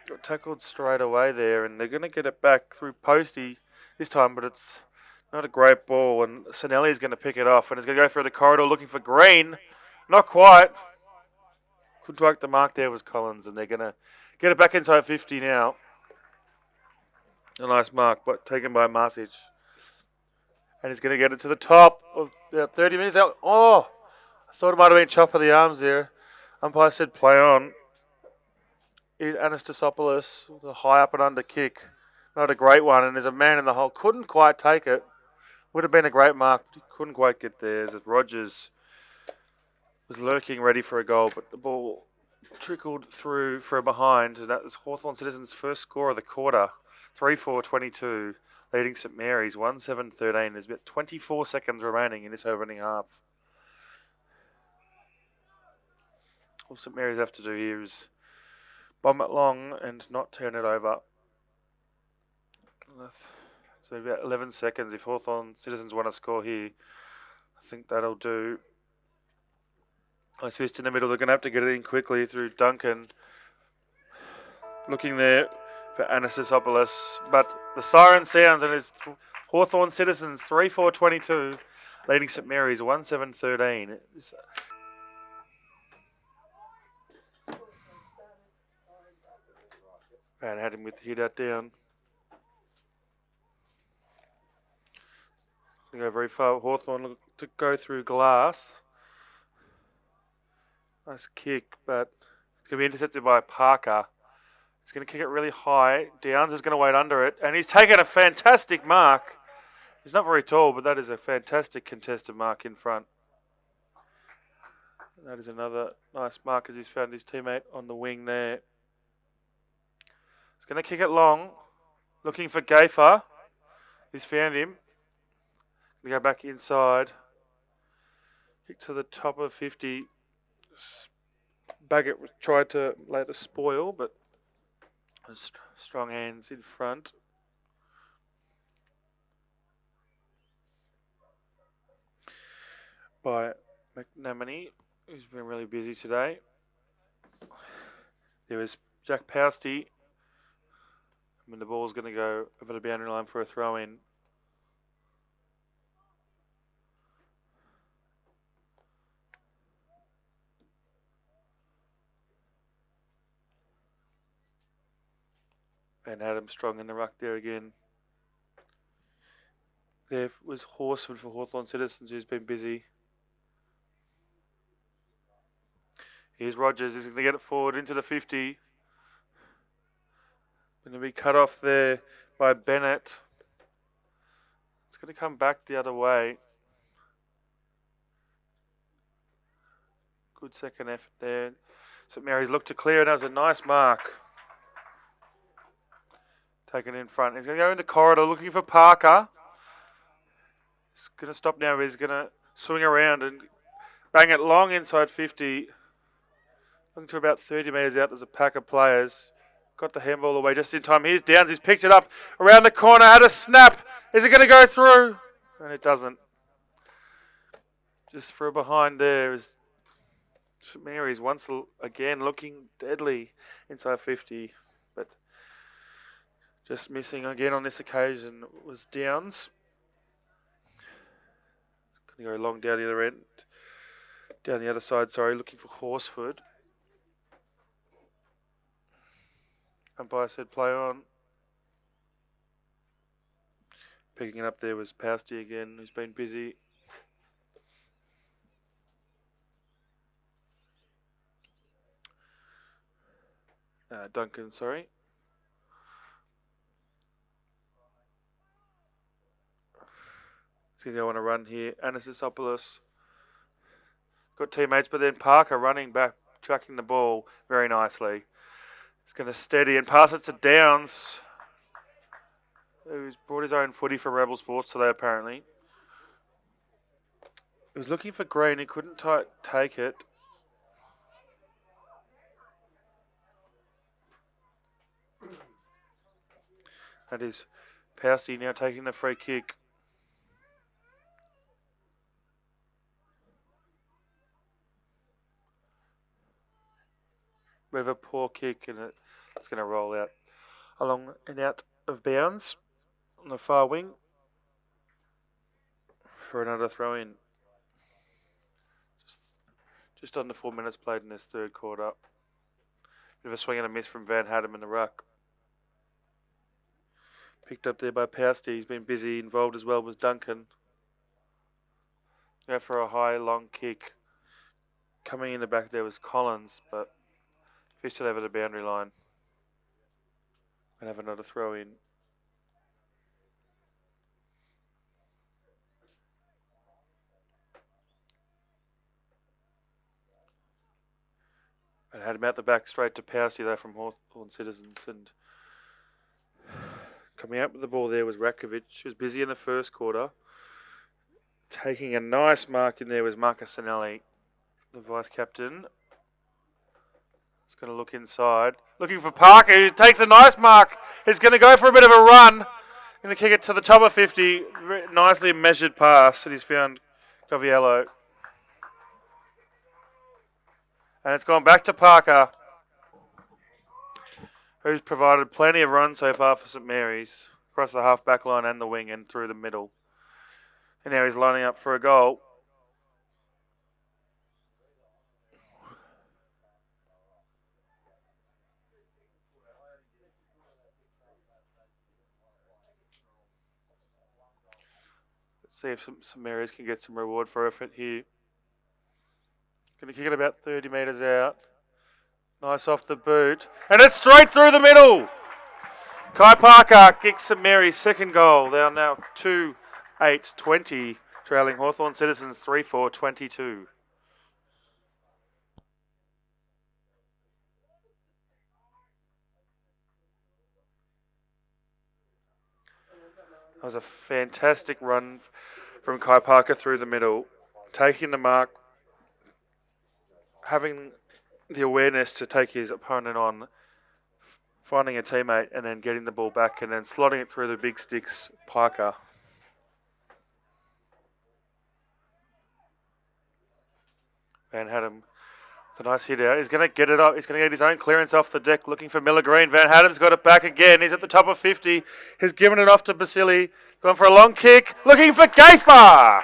Got tackled straight away there, and they're going to get it back through Posty this time, but it's not a great ball, and Sinelli's going to pick it off, and he's going to go through the corridor looking for Green. Not quite. Couldn't strike the mark there was Collins, and they're going to get it back inside 50 now. A nice mark, but taken by Marsic. And he's going to get it to the top of about 30 minutes out. Oh, I thought it might have been chop of the arms there. Umpire said play on. Is Anastasopoulos with a high up and under kick. Not a great one, and there's a man in the hole. Couldn't quite take it. Would have been a great mark, but he couldn't quite get there. As Rogers was lurking ready for a goal, but the ball trickled through for a behind, and that was Hawthorn Citizens' first score of the quarter. 3-4-22, leading St Mary's 1-7-13. There's about 24 seconds remaining in this opening half. All St Mary's have to do here is bomb it long and not turn it over. So about 11 seconds. If Hawthorn Citizens want to score here, I think that'll do. Nice fist in the middle. They're going to have to get it in quickly through Duncan. Looking there for Anastasopoulos. But the siren sounds and it's Hawthorn Citizens 3-4-22, leading St Mary's 1-7-13. Van had him with the hit out down. Go very far. Hawthorn to go through glass. Nice kick, but it's going to be intercepted by Parker. He's going to kick it really high. Downs is going to wait under it, and he's taken a fantastic mark. He's not very tall, but that is a fantastic contested mark in front. That is another nice mark as he's found his teammate on the wing there. He's going to kick it long, looking for Gafer. He's found him. Going to go back inside. Kick to the top of 50. Baggett tried to lay the spoil, but strong hands in front. By McNamee, who's been really busy today. There was Jack Pousty. I mean, the ball's going to go over the boundary line for a throw in. And Adam strong in the ruck there again. There was Horsford for Hawthorn Citizens, who's been busy. Here's Rogers. He's going to get it forward into the 50. Going to be cut off there by Bennett. It's going to come back the other way. Good second effort there. St Mary's looked to clear, and that was a nice mark. Taken in front. He's going to go in the corridor looking for Parker. He's going to stop now, but he's going to swing around and bang it long inside 50. Looking to about 30 metres out. There's a pack of players. Got the handball away just in time. Here's Downs. He's picked it up around the corner. Had a snap. Is it going to go through? And it doesn't. Just for a behind there is St Mary's once again looking deadly inside 50. But just missing again on this occasion was Downs. Going to go long down the other end. Down the other side, looking for Horsford. Umpire said play on. Picking it up there was Pousty again, who's been busy. Duncan, sorry. He's going to go on a run here. Anastasopoulos. Got teammates, but then Parker running back, tracking the ball very nicely. He's going to steady and pass it to Downs, who's brought his own footy for Rebel Sports today, apparently. He was looking for Green. He couldn't take it. That is Pousty now taking the free kick. Bit of a poor kick, and it's going to roll out along and out of bounds on the far wing for another throw in. Just under 4 minutes played in this third quarter. Bit of a swing and a miss from Van Haddam in the ruck. Picked up there by Pousty. He's been busy. Involved as well was Duncan. Go for a high, long kick. Coming in the back there was Collins, but fished it over the boundary line. And have another throw in. And had him out the back straight to Pousty there from Hawthorn Citizens. And coming out with the ball there was Rakovic. She was busy in the first quarter. Taking a nice mark in there was Marcus Sinelli, the vice captain. It's going to look inside. Looking for Parker, who takes a nice mark. He's going to go for a bit of a run. Going to kick it to the top of 50. Nicely measured pass that he's found Goviello. And it's gone back to Parker, who's provided plenty of runs so far for St Mary's. Across the half back line and the wing and through the middle. And now he's lining up for a goal. Let's see if St Mary's can get some reward for effort here. Going to kick it about 30 metres out. Nice off the boot. And it's straight through the middle. Kai Parker kicks St Mary's second goal. They are now 2-8-20, trailing Hawthorn Citizens 3-4-22. That was a fantastic run from Kai Parker through the middle, taking the mark, having the awareness to take his opponent on, finding a teammate and then getting the ball back and then slotting it through the big sticks, Parker. Van Haddam, with a nice hit out. He's going to get it up. He's going to get his own clearance off the deck, looking for Miller Green. Van Haddam's got it back again. He's at the top of 50. He's given it off to Basili. Going for a long kick, looking for Gafer.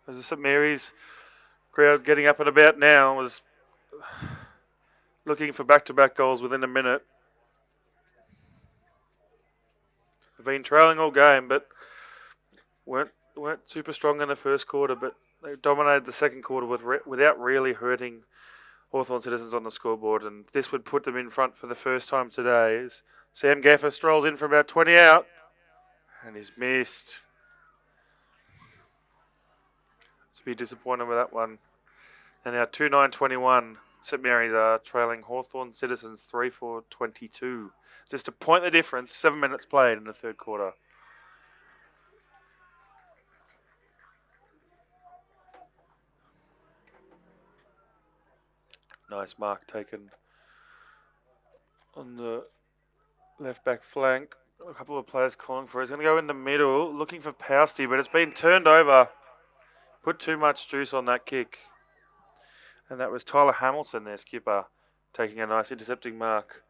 As the St Mary's crowd getting up and about now was looking for back-to-back goals within a minute. They've been trailing all game, but weren't super strong in the first quarter, but they dominated the second quarter without really hurting Hawthorn Citizens on the scoreboard, and this would put them in front for the first time today as Sam Gaffer strolls in for about 20 out, and he's missed. To be disappointed with that one. And now 2-9-21. St Mary's are trailing Hawthorn Citizens 3-4-22. Just to point the difference, 7 minutes played in the third quarter. Nice mark taken on the left back flank. A couple of players calling for it. He's going to go in the middle, looking for Pousty, but it's been turned over. Put too much juice on that kick. And that was Tyler Hamilton, their skipper, taking a nice intercepting mark.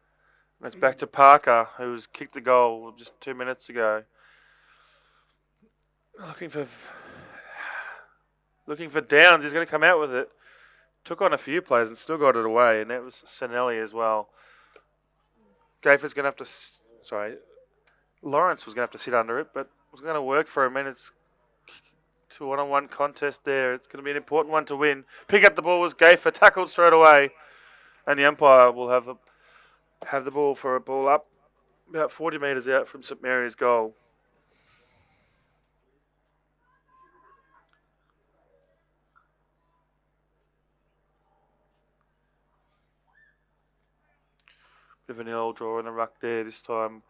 And it's back to Parker, who's kicked the goal just 2 minutes ago. Looking for Downs. He's going to come out with it. Took on a few players and still got it away, and that was Sinelli as well. Gafer's going to have to... Lawrence was going to have to sit under it, but it was going to work for him, and it's to a one-on-one contest there. It's going to be an important one to win. Pick up the ball was Gafer, tackled straight away, and the umpire will have the ball for a ball up about 40 metres out from St Mary's goal. Bit of an L draw in the ruck there this time.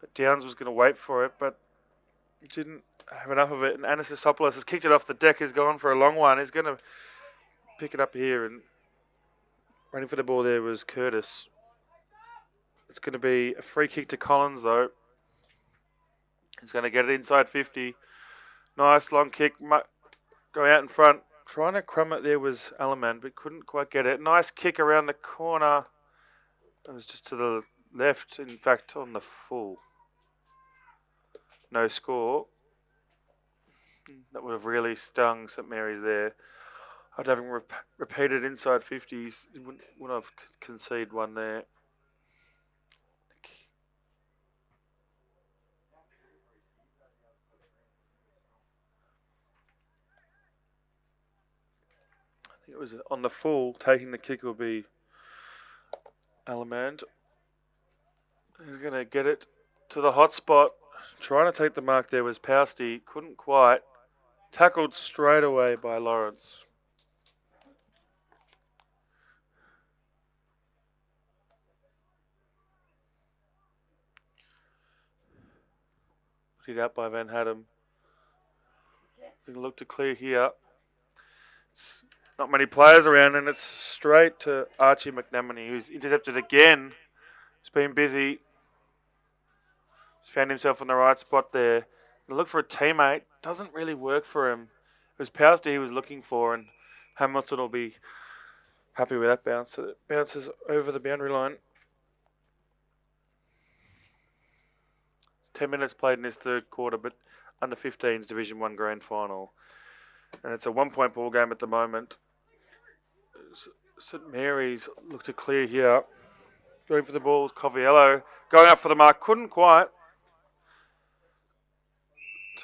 But Downs was going to wait for it, but didn't have enough of it. And Anastasopoulos has kicked it off the deck. He's gone for a long one. He's going to pick it up here. And running for the ball there was Curtis. It's going to be a free kick to Collins, though. He's going to get it inside 50. Nice long kick. Going out in front. Trying to crumb it there was Alaman, but couldn't quite get it. Nice kick around the corner. It was just to the left, in fact, on the full. No score. That would have really stung St Mary's there. I'd having repeated inside 50s, wouldn't have conceded one there. I think it was on the full. Taking the kick will be Alamand. He's going to get it to the hot spot. Trying to take the mark there was Pousty. Couldn't quite. Tackled straight away by Lawrence. Hit out by Van Haddam. Going to look to clear here. It's not many players around, and it's straight to Archie McNamee, who's intercepted again. He's been busy. He's found himself in the right spot there. Look for a teammate. Doesn't really work for him. It was Pousty he was looking for, and Hamilton will be happy with that bounce. So it bounces over the boundary line. 10 minutes played in this third quarter, but under 15's Division 1 Grand Final. And it's a 1-point ball game at the moment. St Mary's look to clear here. Going for the ball is Coviello. Going up for the mark. Couldn't quite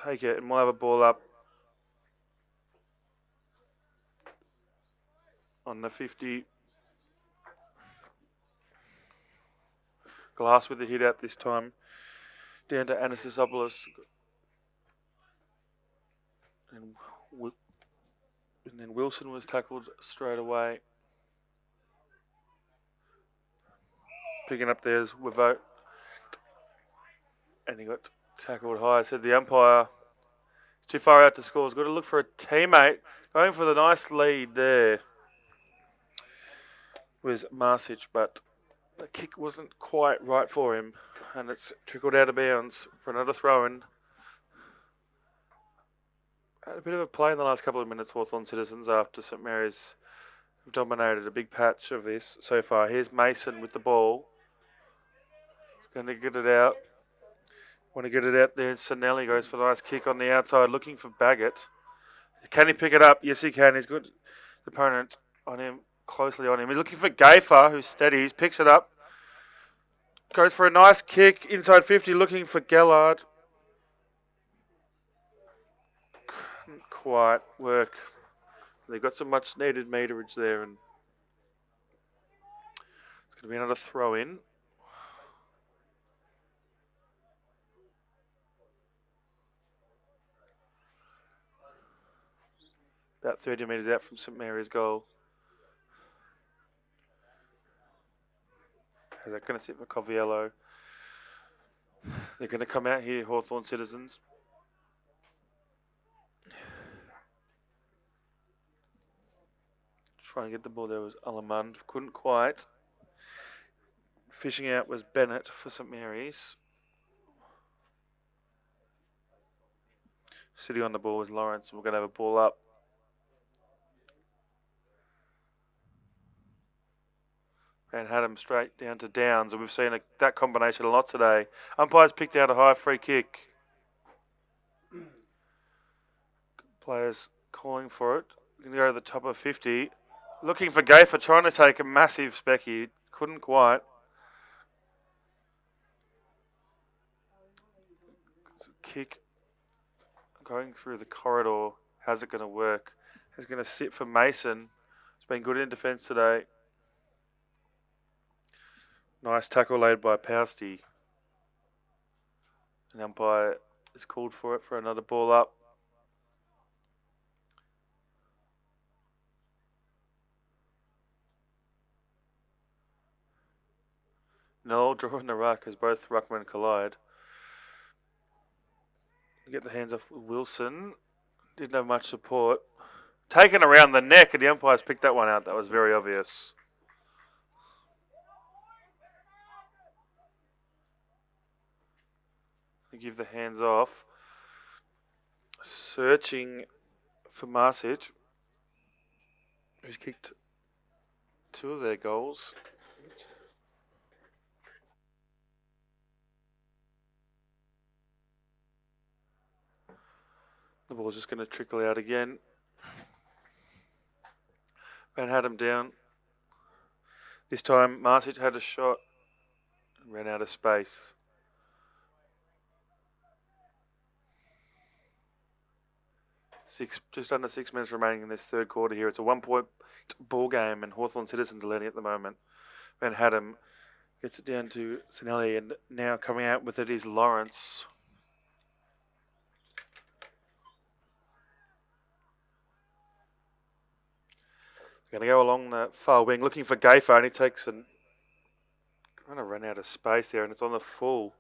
take it, and we'll have a ball up on the 50. Glass with the hit out this time. Down to Anastasopoulos. And then Wilson was tackled straight away. Picking up there's Wavote. And he got tackled high. Said the umpire, it's too far out to score. He's got to look for a teammate. Going for the nice lead there was Marsic, but the kick wasn't quite right for him. And it's trickled out of bounds for another throw-in. Had a bit of a play in the last couple of minutes, Hawthorn Citizens, after St Mary's dominated a big patch of this so far. Here's Mason with the ball. He's going to get it out. Want to get it out there. Sinelli goes for a nice kick on the outside, looking for Baggett. Can he pick it up? Yes, he can. He's got the opponent on him, closely on him. He's looking for Gafer, who steadies, picks it up. Goes for a nice kick inside 50, looking for Gellard. Couldn't quite work. They got some much needed meterage there, and it's going to be another throw in. About 30 metres out from St Mary's goal. Is that going to sit for Coviello? They're going to come out here, Hawthorn Citizens. Trying to get the ball there was Alamand. Couldn't quite. Fishing out was Bennett for St Mary's. Sitting on the ball was Lawrence. We're going to have a ball up. And had him straight down to Downs, and we've seen that combination a lot today. Umpires picked out a high free kick. Players calling for it. Going to go to the top of 50. Looking for Gafer, trying to take a massive specky. Couldn't quite. Kick going through the corridor. How's it going to work? It's going to sit for Mason. It's been good in defence today. Nice tackle laid by Pousty. An umpire is called for it for another ball up. No, drawing the ruck as both ruckmen collide. Get the hands off Wilson. Didn't have much support. Taken around the neck, and the umpires picked that one out. That was very obvious. They give the hands off. Searching for Marsic, who's kicked 2 of their goals. The ball's just going to trickle out again. Van had him down. This time, Marsic had a shot and ran out of space. Just under 6 minutes remaining in this third quarter here. It's a 1-point ball game, and Hawthorn Citizens are leading at the moment. Van Haddam gets it down to Sinelli, and now coming out with it is Lawrence. He's going to go along the far wing, looking for Gayfer, and he takes and kind of run out of space there, and it's on the full.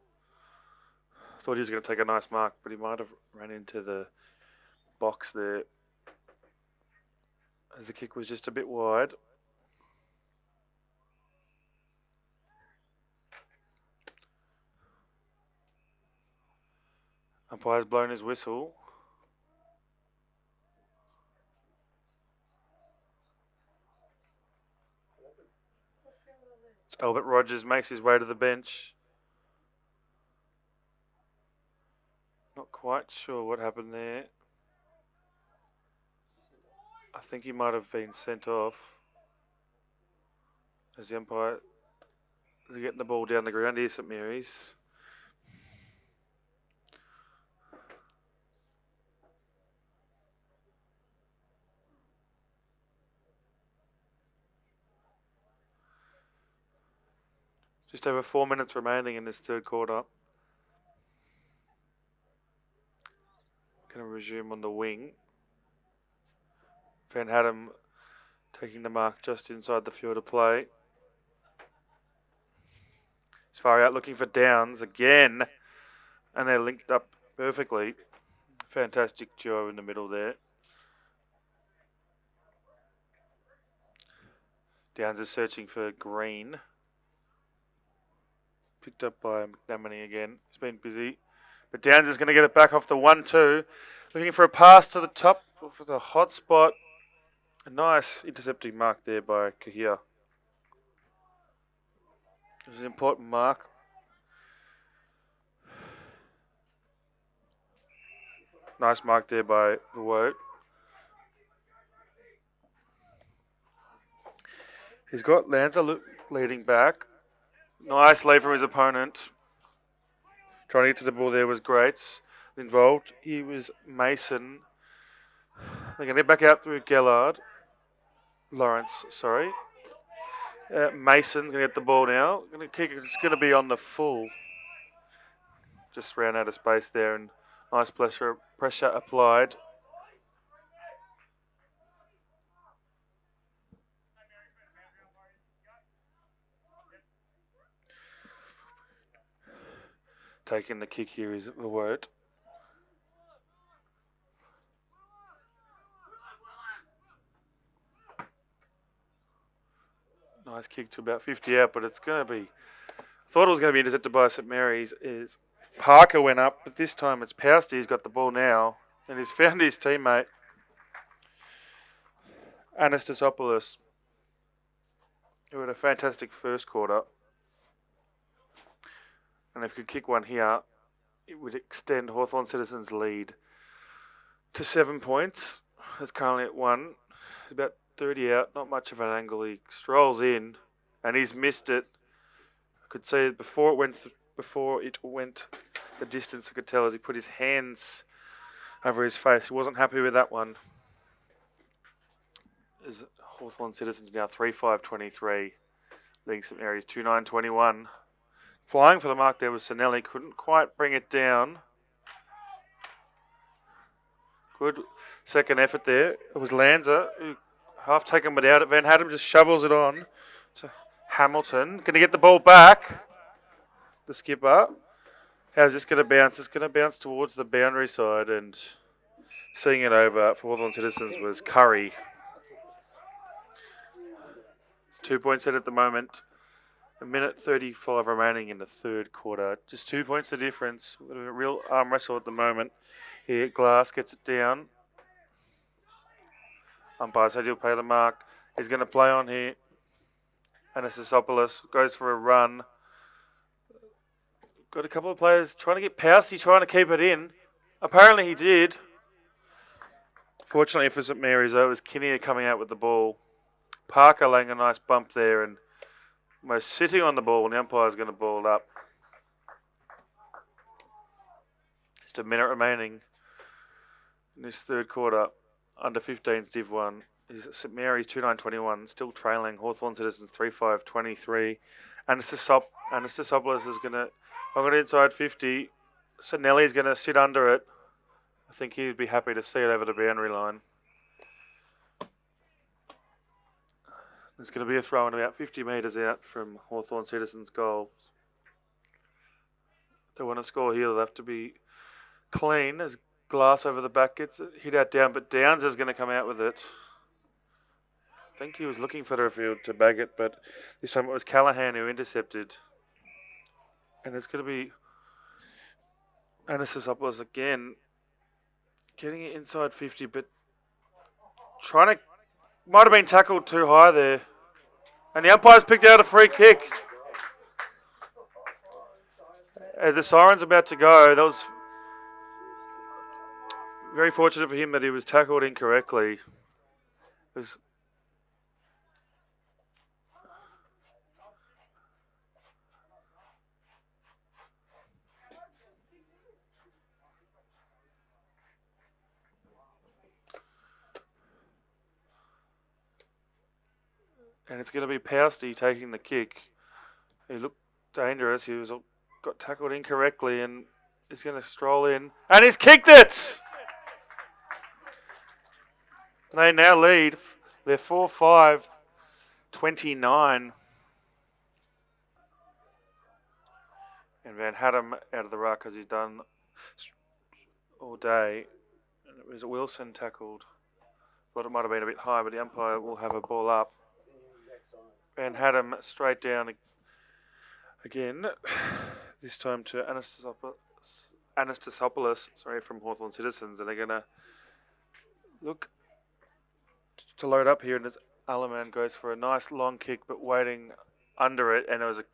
Thought he was going to take a nice mark, but he might have run into the box there as the kick was just a bit wide. Umpire's blown his whistle. Albert Rogers makes his way to the bench. Not quite sure what happened there. I think he might have been sent off as the umpire is getting the ball down the ground here, St Mary's. Just over 4 minutes remaining in this third quarter. Going to resume on the wing. Van Haddam taking the mark just inside the field of play. He's far out looking for Downs again. And they're linked up perfectly. Fantastic duo in the middle there. Downs is searching for Green. Picked up by McNamee again. He's been busy. But Downs is going to get it back off the 1-2. Looking for a pass to the top for the hot spot. A nice intercepting mark there by Kahia. It was an important mark. Nice mark there by Wout. He's got Lanza leading back. Nice lead from his opponent. Trying to get to the ball there was Greats. Involved. He was Mason. They're going to get back out through Lawrence, sorry. Mason's going to get the ball now. Going to kick it. It's going to be on the full. Just ran out of space there, and nice pressure applied. Taking the kick here is the word. Nice kick to about 50 out, but it's going to be... Thought it was going to be intercepted by St Mary's. Parker went up, but this time it's Pousty who's got the ball now, and he's found his teammate, Anastasopoulos, who had a fantastic first quarter. And if he could kick one here, it would extend Hawthorn Citizens' lead to 7 points. It's currently at 1. He's about 30 out, not much of an angle. He strolls in, and he's missed it. I could see it before it went the distance. I could tell as he put his hands over his face. He wasn't happy with that one. As Hawthorn Citizens now 3-5-23, leading St Mary's 2-9-21. Flying for the mark there was Sinelli. Couldn't quite bring it down. Good second effort there. It was Lanza who half taken without it. Van Haddam just shovels it on to Hamilton. Going to get the ball back. the skipper. How's this going to bounce? It's going to bounce towards the boundary side, and seeing it over for Hawthorn Citizens was Curry. It's 2 points in at the moment. A minute 35 remaining in the third quarter. Just 2 points the difference. A real arm wrestle at the moment. Here, Glass gets it down. Umpire said he'll play the mark. He's going to play on here. Anastasopoulos goes for a run. Got a couple of players trying to get Pousey, trying to keep it in. Apparently he did. Fortunately for St Mary's, though, it was Kinnear coming out with the ball. Parker laying a nice bump there and almost sitting on the ball when the umpire's going to ball it up. Just a minute remaining in this third quarter. Under 15's Div 1. St Mary's 2-9-21, still trailing. Hawthorn Citizens 3-5-23. Anastasopoulos is going to long it inside 50. Sanelli's going to sit under it. I think he'd be happy to see it over the boundary line. There's going to be a throw in about 50 metres out from Hawthorn Citizens' goal. If they want to score here, they'll have to be clean as Glass over the back gets it hit out down, but Downs is going to come out with it. I think he was looking for the field to bag it, but this time it was Callahan who intercepted. And it's going to be Anastasopoulos again, getting it inside 50, but might have been tackled too high there. And the umpire's picked out a free kick. As the siren's about to go, that was very fortunate for him that he was tackled incorrectly. And it's going to be Pousey taking the kick. He looked dangerous. He got tackled incorrectly and he's going to stroll in. And he's kicked it! They now lead. They're 4-5-29. And Van Haddam out of the ruck as he's done all day. And it was Wilson tackled. Thought it might have been a bit high, but the umpire will have a ball up. Van Haddam straight down again. This time to Anastasopoulos, from Hawthorn Citizens. And they're going to look to load up here. And as Alaman goes for a nice long kick, but waiting under it. And there was a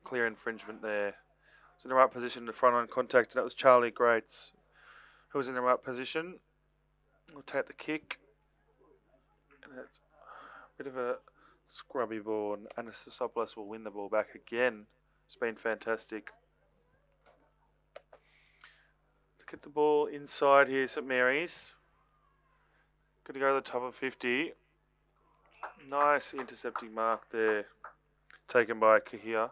clear infringement there. It's in the right position in the front on contact. And that was Charlie Greats, who was in the right position. We'll take the kick. And it's a bit of a scrubby ball. And Anastasopoulos will win the ball back again. It's been fantastic. To get the ball inside here, St Mary's. Going to go to the top of 50. Nice intercepting mark there. Taken by Kahia.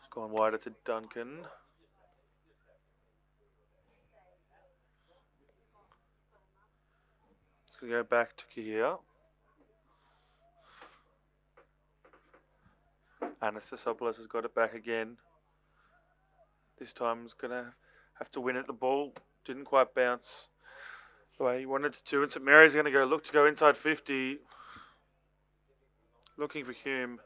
It's gone wider to Duncan. It's going to go back to Kahia. Anastasopoulos has got it back again. This time he's going to have to win at the ball. Didn't quite bounce the way he wanted to. And St Mary's going to look to go inside 50. Looking for Hume.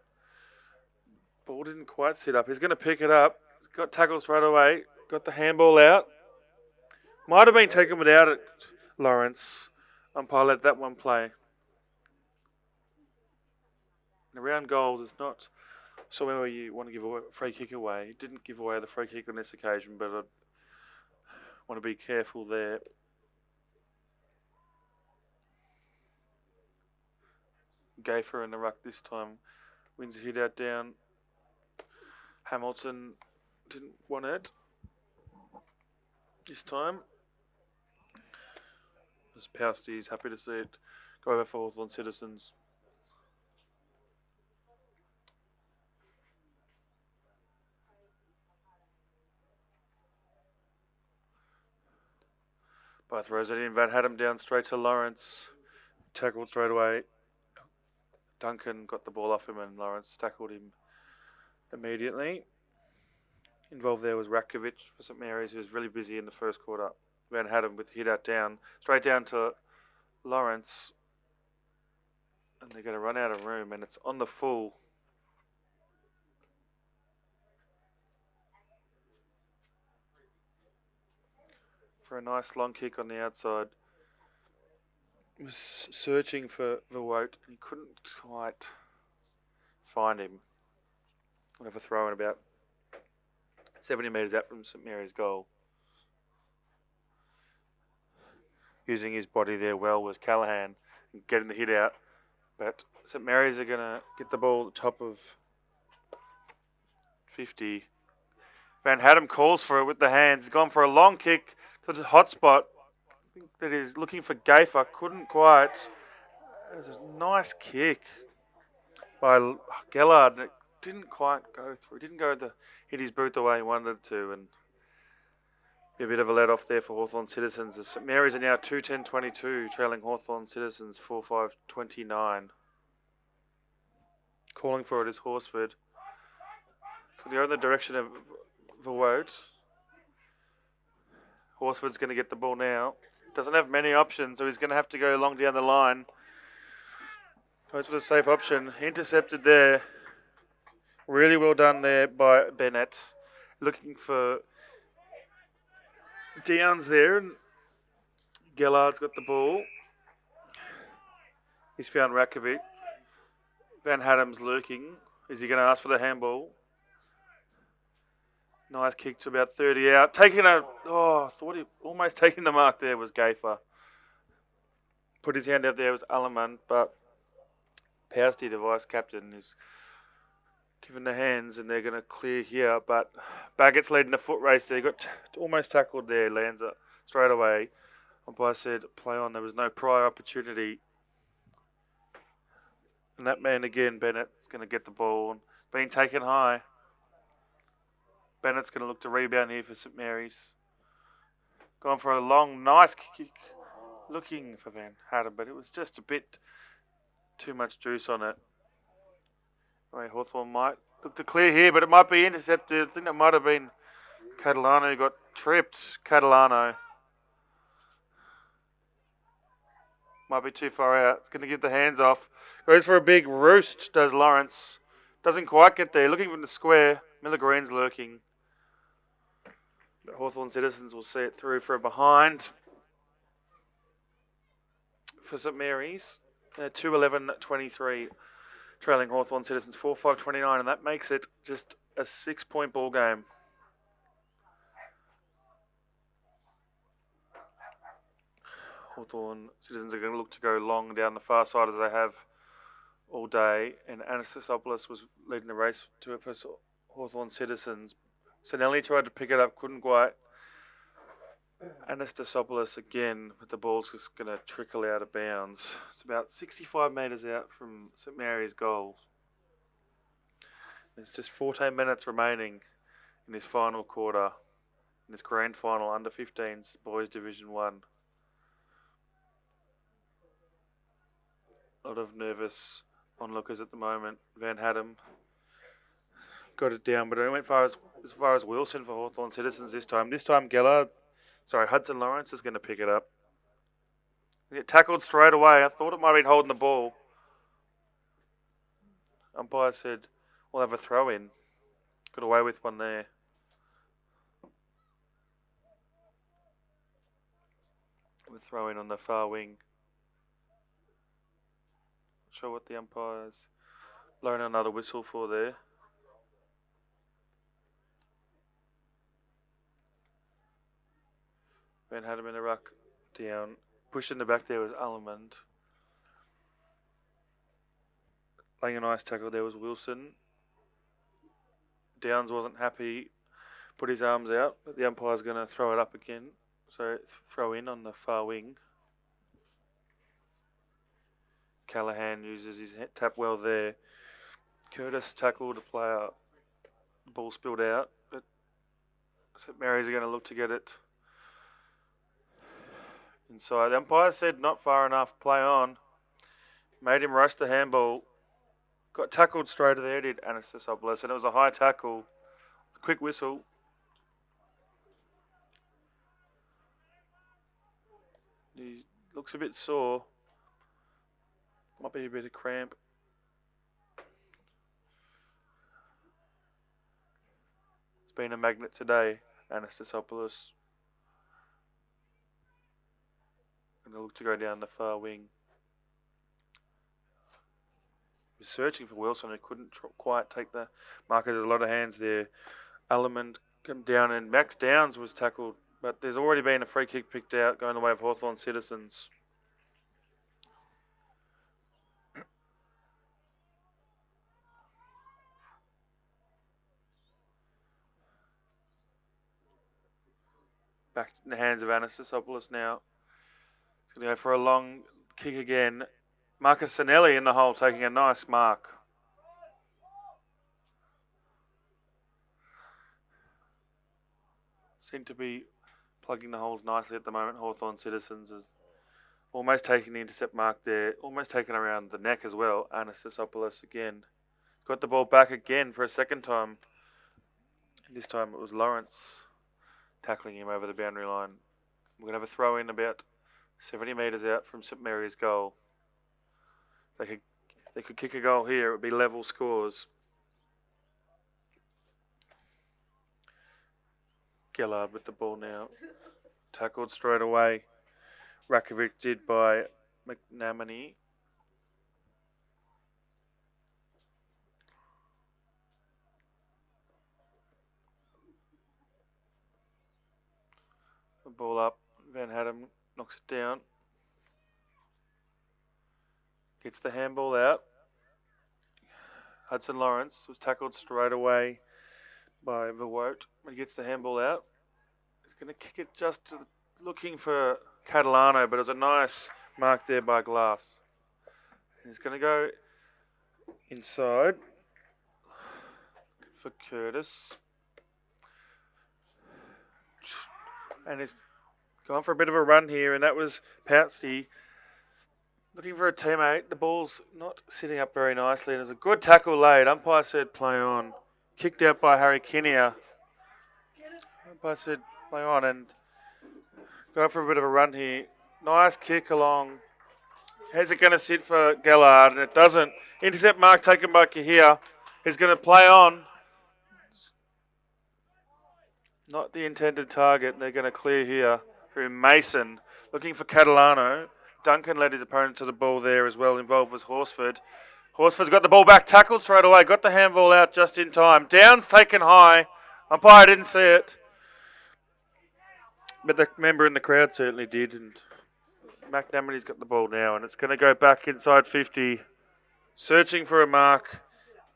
Ball didn't quite sit up. He's going to pick it up. He's got tackles right away. Got the handball out. Might have been taken without it, Lawrence. Umpire let that one play. And around goals is not somewhere where you want to give a free kick away. He didn't give away the free kick on this occasion, but I want to be careful there. Gayfer in the ruck this time. Wins a hit out down. Hamilton didn't want it this time. As Pousey is happy to see it go over for Hawthorn Citizens. Both throws it in. Van Haddam down straight to Lawrence. Tackled straight away. Duncan got the ball off him and Lawrence tackled him immediately. Involved there was Rakovic for St Mary's, who was really busy in the first quarter. Van Hadden with the hit out down, straight down to Lawrence. And they're going to run out of room, and it's on the full. For a nice long kick on the outside. He was searching for Vogt, and he couldn't quite find him. We'll have a throw in about 70 metres out from St Mary's goal. Using his body there well was Callahan, getting the hit out. But St Mary's are going to get the ball at the top of 50. Van Hadden calls for it with the hands. He's gone for a long kick to the hot spot. I think that is looking for Gafer. Couldn't quite. It was a nice kick by Gellard. It didn't quite go through. It didn't hit his boot the way he wanted it to. And a bit of a let off there for Hawthorn Citizens. The St Mary's are now 2-10-22, trailing Hawthorn Citizens 4-5-29. Calling for it is Horsford. So they're in the direction of Vogt. Horsford's going to get the ball now. Doesn't have many options, so he's going to have to go long down the line. Goes for the safe option. Intercepted there. Really well done there by Bennett. Looking for Downs there, and Gellard's got the ball. He's found Rakovic. Van Hadden's lurking. Is he going to ask for the handball? Nice kick to about 30 out. Thought he almost taking the mark there was Gafer. Put his hand out there was Alleman, but Pousty, the vice captain, is given the hands and they're going to clear here. But Baggett's leading the foot race there. Got almost tackled there, Lanza, straight away. Umpire said, play on. There was no prior opportunity. And that man again, Bennett, is going to get the ball. Being taken high. Bennett's going to look to rebound here for St Mary's. Gone for a long, nice kick. Looking for Van Hadden, but it was just a bit too much juice on it. Anyway, Hawthorn might look to clear here, but it might be intercepted. I think it might have been Catalano who got tripped. Catalano. Might be too far out. It's going to give the hands off. Goes for a big roost, does Lawrence. Doesn't quite get there. Looking from the square. Miller Green's lurking. But Hawthorn Citizens will see it through for a behind. For St Mary's. 2-11-23. Trailing Hawthorn Citizens 4-5-29. And that makes it just a 6-point ball game. Hawthorn Citizens are going to look to go long down the far side as they have all day. And Anastasopoulos was leading the race to it for Hawthorn Citizens. Sanelli tried to pick it up, couldn't quite. Anastasopoulos again, but the ball's just going to trickle out of bounds. It's about 65 metres out from St Mary's goal. There's just 14 minutes remaining in this final quarter, in this grand final under 15s Boys Division 1. A lot of nervous onlookers at the moment. Van Hadden got it down, but it went as far as Wilson for Hawthorn Citizens this time. This time Hudson Lawrence is going to pick it up. Get tackled straight away. I thought it might have been holding the ball. Umpire said, we'll have a throw in. Got away with one there. A throw in on the far wing. Not sure what the umpire's blowing another whistle for there. Van Hadden in the ruck down. Pushed in the back there was Allemond. Laying a nice tackle there was Wilson. Downs wasn't happy. Put his arms out, but the umpire's going to throw it up again. So throw in on the far wing. Callahan uses his tap well there. Curtis tackled a player. The ball spilled out, but St Mary's are going to look to get it inside. The umpire said not far enough, play on. Made him rush the handball. Got tackled straight there, did Anastasopoulos, and it was a high tackle. Quick whistle. He looks a bit sore. Might be a bit of cramp. It's been a magnet today, Anastasopoulos. And he'll look to go down the far wing. He was searching for Wilson, who couldn't quite take the marker. There's a lot of hands there. Element come down, and Max Downs was tackled, but there's already been a free kick picked out going the way of Hawthorn Citizens. Back in the hands of Anastasopoulos now. He's going to go for a long kick again. Marcus Sinelli in the hole, taking a nice mark. Seem to be plugging the holes nicely at the moment. Hawthorn Citizens is almost taking the intercept mark there. Almost taken around the neck as well. Anastasopoulos again. Got the ball back again for a second time. This time it was Lawrence tackling him over the boundary line. We're going to have a throw in about 70 metres out from St Mary's goal. They could kick a goal here. It would be level scores. Gillard with the ball now. Tackled straight away. Rakovic did by McNamee. The ball up. Van Haddam knocks it down. Gets the handball out. Hudson Lawrence was tackled straight away by Verwote. When he gets the handball out, he's going to kick it just to looking for Catalano, but it was a nice mark there by Glass. He's going to go inside for Curtis. And he's gone for a bit of a run here, and that was Poutsty looking for a teammate. The ball's not sitting up very nicely, and there's a good tackle laid. Umpire said play on. Kicked out by Harry Kinnear. Umpire said play on, and going for a bit of a run here. Nice kick along. How's it going to sit for Gallard? And it doesn't. Intercept mark taken by Kahia. He's going to play on. Not the intended target. They're going to clear here through Mason. Looking for Catalano. Duncan led his opponent to the ball there as well. Involved was Horsford. Horsford's got the ball back. Tackled straight away. Got the handball out just in time. Downs taken high. Umpire didn't see it. But the member in the crowd certainly did. And McNamee's got the ball now. And it's going to go back inside 50. Searching for a mark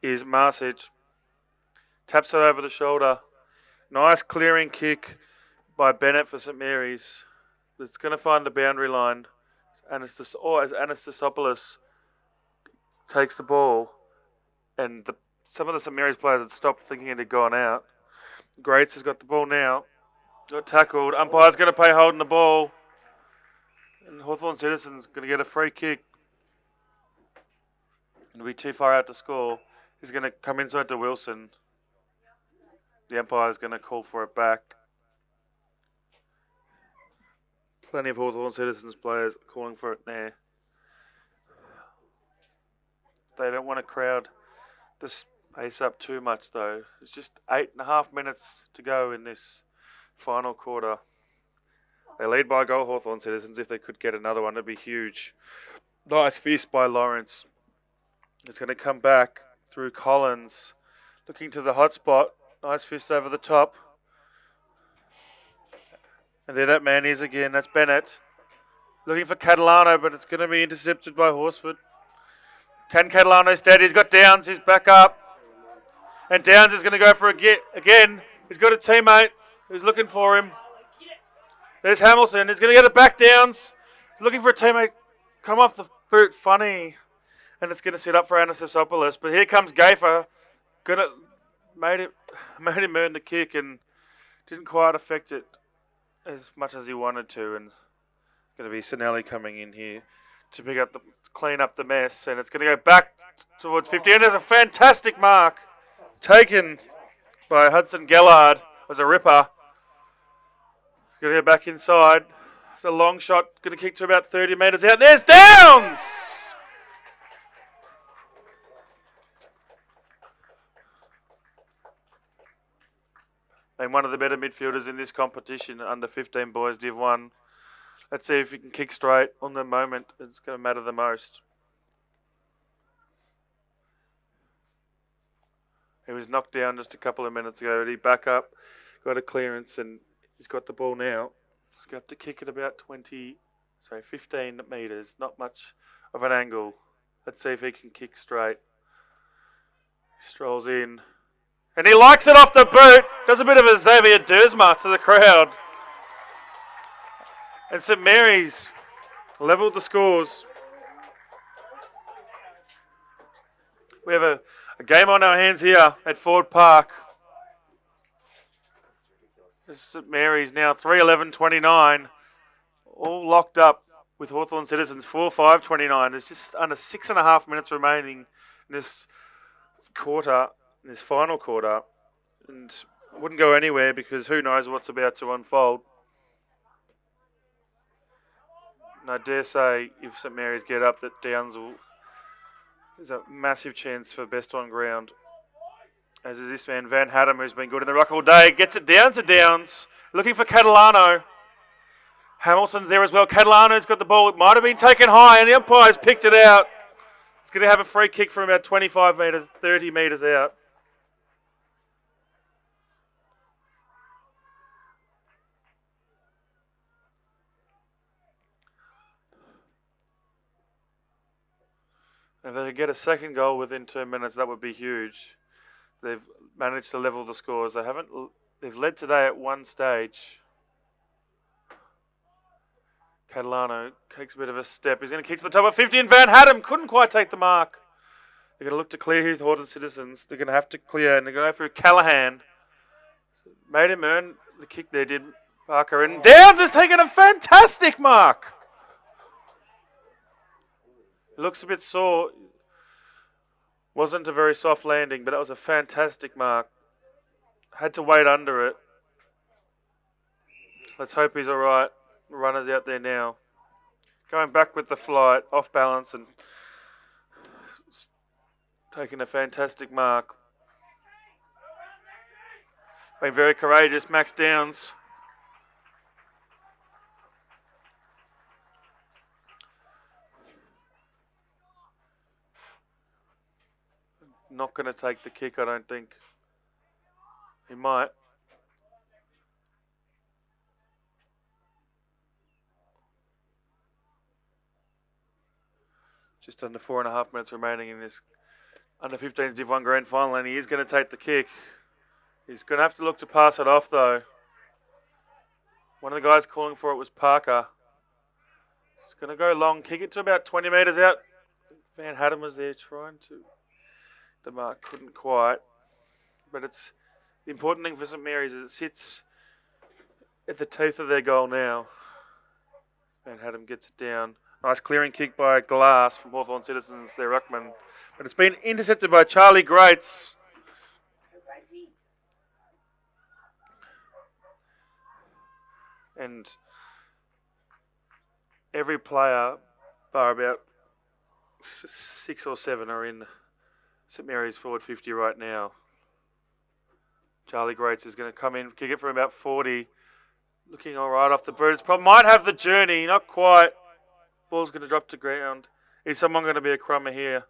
is Marsic. Taps it over the shoulder. Nice clearing kick by Bennett for St Mary's. It's going to find the boundary line. As Anastasopoulos takes the ball, and some of the St Mary's players had stopped thinking it had gone out. Grates has got the ball now. Got tackled. Umpire's going to pay holding the ball. And Hawthorn Citizens going to get a free kick. It'll be too far out to score. He's going to come inside to Wilson. The umpire's going to call for it back. Plenty of Hawthorn Citizens players calling for it there. They don't want to crowd the space up too much though. It's just 8.5 minutes to go in this final quarter. They lead by a goal, Hawthorn Citizens. If they could get another one, it'd be huge. Nice fist by Lawrence. It's going to come back through Collins. Looking to the hot spot. Nice fist over the top. And there that man is again. That's Bennett. Looking for Catalano, but it's going to be intercepted by Horsford. Can Catalano steady? He's got Downs. He's back up. And Downs is going to go for again. He's got a teammate who's looking for him. There's Hamilton. He's going to get it back, Downs. He's looking for a teammate. Come off the boot. Funny. And it's going to sit up for Anastasopoulos. But here comes Gafer. Made him earn the kick and didn't quite affect it as much as he wanted to. And going to be Sinelli coming in here to clean up the mess, and it's going to go back towards 50. And there's a fantastic mark taken by Hudson Gellard. It was a ripper. It's going to go back inside. It's a long shot, going to kick to about 30 metres out. There's Downs! And one of the better midfielders in this competition, under 15 boys, Div 1. Let's see if he can kick straight on the moment. It's going to matter the most. He was knocked down just a couple of minutes ago. He back up, got a clearance, and he's got the ball now. He's got to kick it about 15 metres. Not much of an angle. Let's see if he can kick straight. He strolls in. And he likes it off the boot. Does a bit of a Xavier Dersma to the crowd. And St Mary's levelled the scores. We have a game on our hands here at Ford Park. This is St Mary's now 3-11-29. All locked up with Hawthorn Citizens 4-5-29. There's just under 6.5 minutes remaining in this quarter, in this final quarter. And I wouldn't go anywhere because who knows what's about to unfold. And I dare say if St Mary's get up that Downs will... There's a massive chance for best on ground. As is this man, Van Haddam, who's been good in the ruck all day. Gets it down to Downs. Looking for Catalano. Hamilton's there as well. Catalano's got the ball. It might have been taken high, and the umpire's picked it out. It's going to have a free kick from about 25 metres, 30 metres out. If they could get a second goal within 2 minutes, that would be huge. They've managed to level the scores. They've led today at one stage. Catalano takes a bit of a step. He's going to kick to the top of 50, and Van Haddam couldn't quite take the mark. They're going to look to clear here, Hawthorn Citizens. They're going to have to clear, and they're going to go through Callahan. Made him earn the kick there, did Parker. And Downs has taken a fantastic mark. It looks a bit sore. Wasn't a very soft landing, but that was a fantastic mark. Had to wait under it. Let's hope he's all right. The runner's out there now. Going back with the flight, off balance and taking a fantastic mark. Been very courageous, Max Downs. Not going to take the kick, I don't think. He might. Just under 4.5 minutes remaining in this under 15s Div 1 Grand Final, and he is going to take the kick. He's going to have to look to pass it off, though. One of the guys calling for it was Parker. He's going to go long, kick it to about 20 metres out. Van Haddam was there trying to... The mark couldn't quite. But it's the important thing for St Mary's is it sits at the teeth of their goal now. Van Haddam gets it down. Nice clearing kick by Glass from Hawthorn Citizens, their ruckman. But it's been intercepted by Charlie Greats. And every player, bar about 6 or 7, are in St Mary's forward 50 right now. Charlie Greats is going to come in, kick it from about 40. Looking all right off the boot. Might have the journey, not quite. Ball's going to drop to ground. Is someone going to be a crummer here?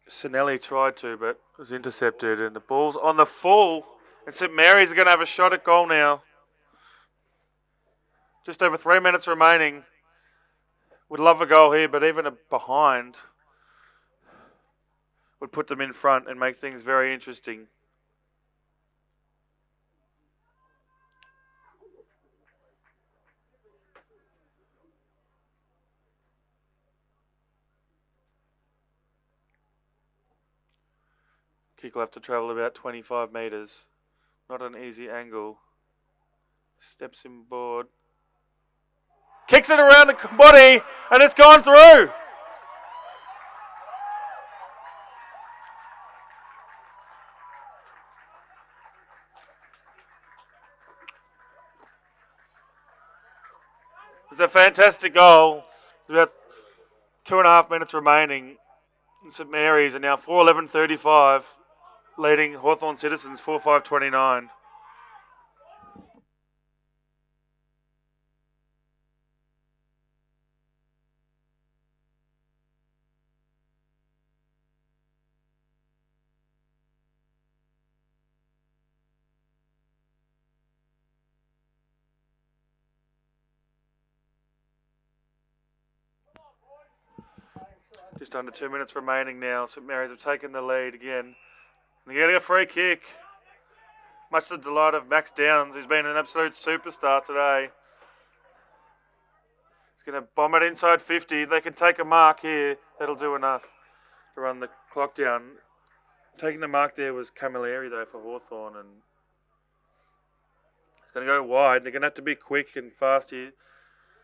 Sinelli tried to, but was intercepted. And the ball's on the full. And St Mary's are going to have a shot at goal now. Just over 3 minutes remaining. Would love a goal here, but even a behind would put them in front and make things very interesting. Kick will have to travel about 25 metres. Not an easy angle. Steps in board. Kicks it around the body, and it's gone through. It's a fantastic goal. About 2.5 minutes remaining. St Mary's are now 4:11:35, leading Hawthorn Citizens 4-5-29. Just under 2 minutes remaining now. St Mary's have taken the lead again. They're getting a free kick. Much to the delight of Max Downs, who's been an absolute superstar today. He's going to bomb it inside 50. They can take a mark here. That'll do enough to run the clock down. Taking the mark there was Camilleri, though, for Hawthorn. And it's going to go wide. They're going to have to be quick and fast here.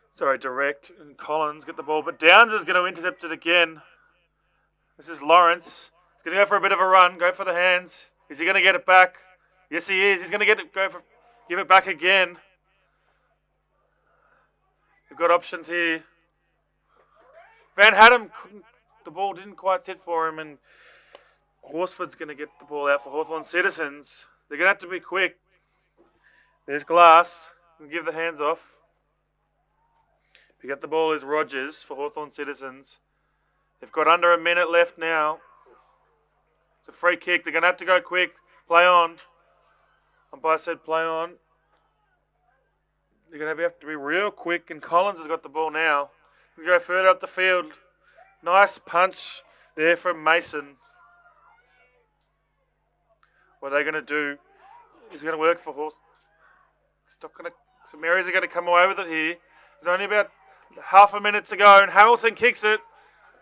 Sorry, direct. And Collins get the ball. But Downs is going to intercept it again. This is Lawrence. He's going to go for a bit of a run. Go for the hands. Is he going to get it back? Yes, he is. He's going to give it back again. We've got options here. Van Haddam, the ball didn't quite sit for him, and Horsford's going to get the ball out for Hawthorn Citizens. They're going to have to be quick. There's Glass. We'll give the hands off. Pick up the ball is Rogers for Hawthorn Citizens. They've got under a minute left now. It's a free kick. They're going to have to go quick. Play on. Umpire said play on. They're going to have to be real quick, and Collins has got the ball now. We go further up the field. Nice punch there from Mason. What are they going to do? He's going to work for Horse. It's not going to. St Mary's are going to come away with it here. There's only about half a minute to go, and Hamilton kicks it.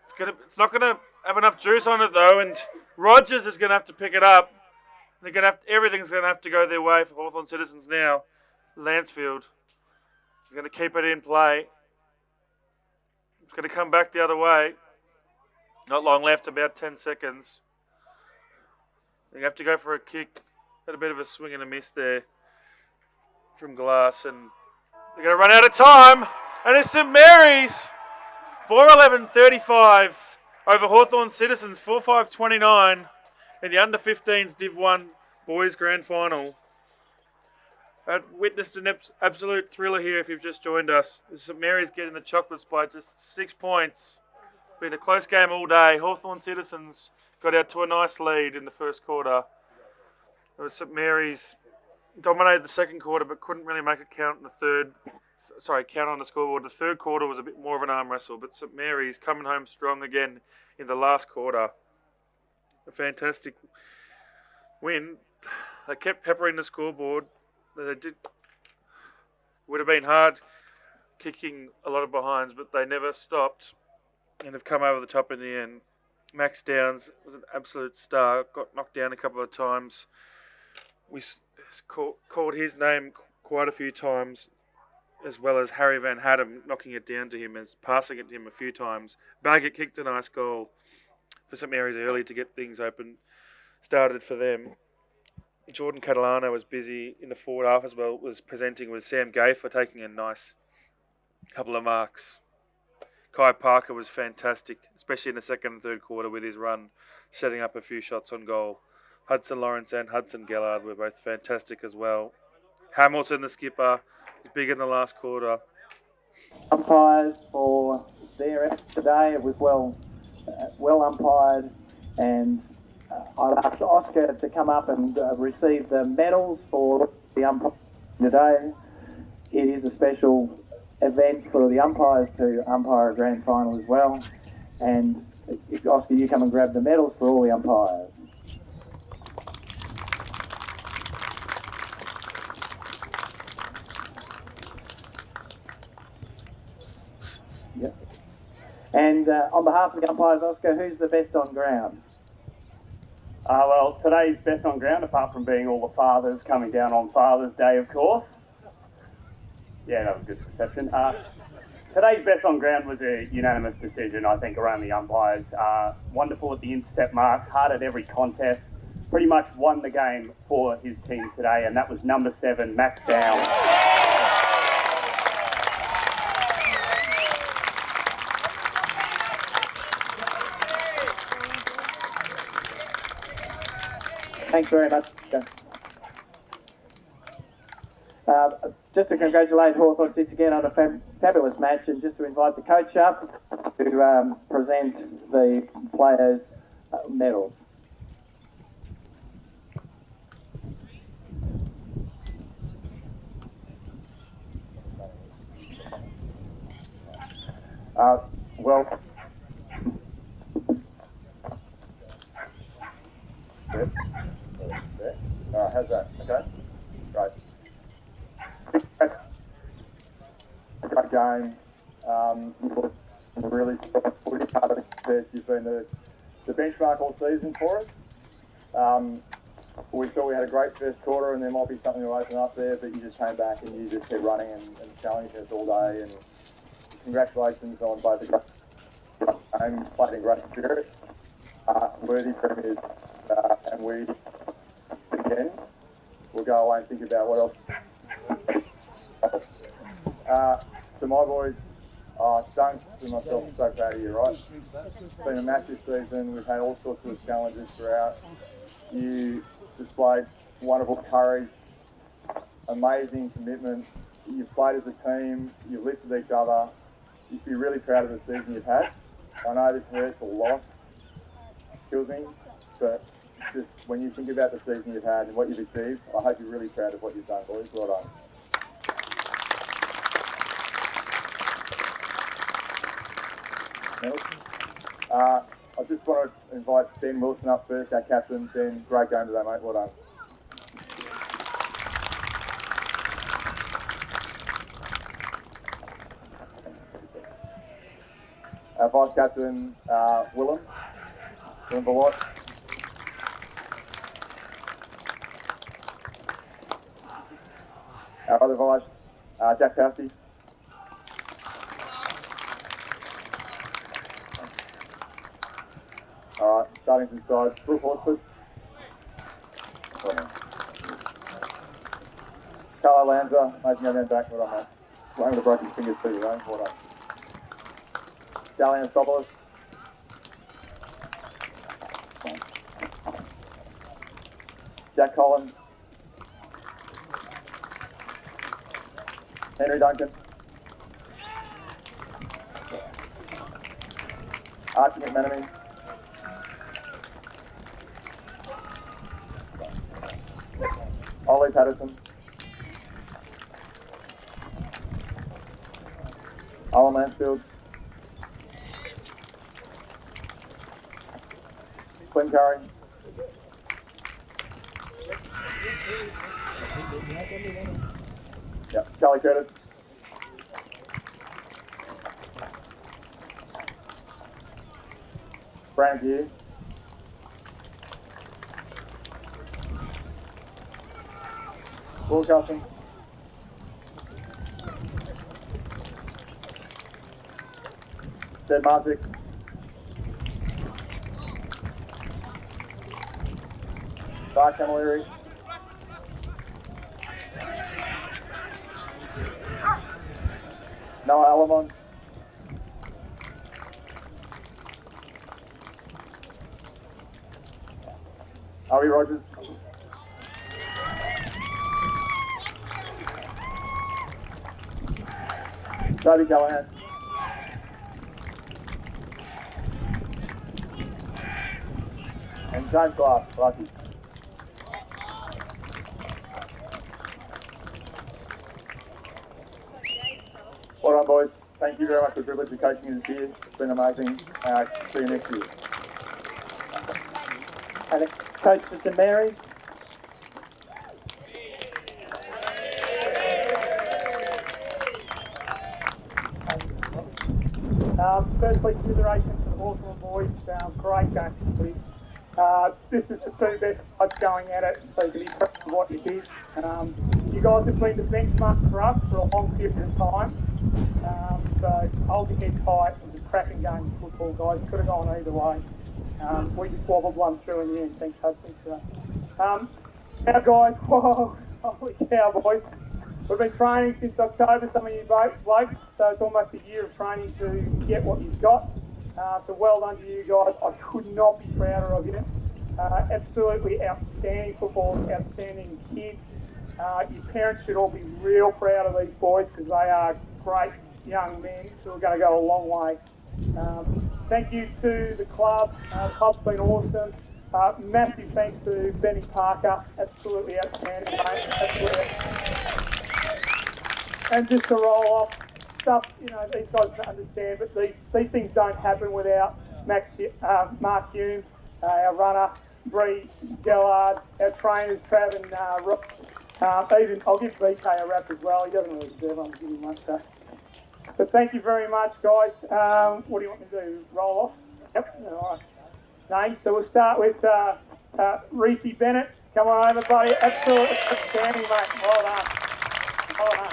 It's not going to have enough juice on it though, and Rogers is going to have to pick it up. They're going to have everything's going to have to go their way for Hawthorn Citizens now. Lansfield is going to keep it in play. It's going to come back the other way. Not long left, about 10 seconds. They have to go for a kick. Had a bit of a swing and a miss there from Glass, and they're going to run out of time. And it's St Mary's 4:11:35 over Hawthorn Citizens 4-5-29 in the under-15s Div 1 Boys Grand Final. I've witnessed an absolute thriller here if you've just joined us. St Mary's getting the chocolates by just 6 points. Been a close game all day. Hawthorn Citizens got out to a nice lead in the first quarter. It was St Mary's dominated the second quarter but couldn't really make it count in the third. Count on the scoreboard. The third quarter was a bit more of an arm wrestle, but St Mary's coming home strong again in the last quarter. A fantastic win. They kept peppering the scoreboard. They did. Would have been hard kicking a lot of behinds, but they never stopped and have come over the top in the end. Max Downs was an absolute star. Got knocked down a couple of times. We called his name quite a few times, as well as Harry Van Haddam knocking it down to him, as passing it to him a few times. Baggett kicked a nice goal for St Mary's early to get things started for them. Jordan Catalano was busy in the forward half as well, was presenting with Sam Gay for taking a nice couple of marks. Kai Parker was fantastic, especially in the second and third quarter with his run, setting up a few shots on goal. Hudson Lawrence and Hudson Gellard were both fantastic as well. Hamilton, the skipper, was big in the last quarter. Umpires for their effort today. It was well umpired, and I'd ask Oscar to come up and receive the medals for the umpires today. It is a special event for the umpires to umpire a grand final as well. And Oscar, you come and grab the medals for all the umpires. Yep. And on behalf of the umpires, Oscar, who's the best on ground? Well, today's best on ground, apart from being all the fathers coming down on Father's Day, of course. Yeah, that was a good reception. Today's best on ground was a unanimous decision, I think, around the umpires. Wonderful at the intercept marks, hard at every contest. Pretty much won the game for his team today, and that was number 7, Max Downs. Thanks very much. Just to congratulate Hawthorn Citz again on a fabulous match, and just to invite the coach up to present the players' medals. Well, good. How's that? Okay, right. A great game. You've really part of the contest. You've been the benchmark all season for us. We thought we had a great first quarter, and there might be something to open up there, but you just came back and you just kept running and challenging us all day. And congratulations on both the game, played in great spirit, worthy premiers, and we again we'll go away and think about what else. To my boys, Stunks and myself are so proud of you, right? It's been a massive season. We've had all sorts of challenges throughout. You displayed wonderful courage, amazing commitment. You've played as a team. You've lifted each other. You should be really proud of the season you've had. I know this hurts a lot. It kills me, but just when you think about the season you've had and what you've achieved, I hope you're really proud of what you've done, boys. Well done. I just want to invite Ben Wilson up first, our captain. Ben, great game today, mate. Well done. Our vice captain, Willem Ballot. Our other vice, Jack Cassidy. All right, starting from side, Brooke Horsford. Carlo Lanza, making our man back. Well done, mate. Playing with a broken finger too, right? Well done. Dalian Stopoulos. Jack Collins. Henry Duncan. Archie McManamy. Ollie Patterson. Alan Mansfield. Quinn Curry. Yep, Charlie Curtis. Brandon Hughes. Will Carson. Ted Marsick. Dark Camilleri. Noah Alamon. Ari Rogers. Toby Callahan. And James Glass, lucky. Well done, boys. Thank you very much for the privilege of coaching this year. It's been amazing. See you next year. And Coach Mr. Mary. Firstly, commiserations to the Hawthorn boys. Great game. This is the two best sides going at it, so you can be proud of what you did. You guys have been the benchmark for us for a long period of time. So hold your head tight. It was a cracking game of football, guys. Could have gone either way. We just wobbled one through in the end. Thanks, Hudson, for that. Now, guys, whoa, holy cow, boys. We've been training since October, some of you blokes, so it's almost a year of training to get what you've got. So well done to you guys. I could not be prouder of you. Absolutely outstanding football, outstanding kids. Your parents should all be real proud of these boys because they are great young men who are going to go a long way. Thank you to the club. The club's been awesome. Massive thanks to Benny Parker. Absolutely outstanding, mate. Absolutely. And just to roll off stuff, you know, these guys don't understand, but these things don't happen without Mark Hume, our runner, Bree Gellard, our trainers, Trav and Rob. Even I'll give BK a rap as well. He doesn't really deserve it. I'm giving much. But thank you very much, guys. What do you want me to do? Roll off? Yep. All right. Names. So we'll start with Reese Bennett. Come on over, buddy. Absolutely outstanding, mate. Well done. Well done.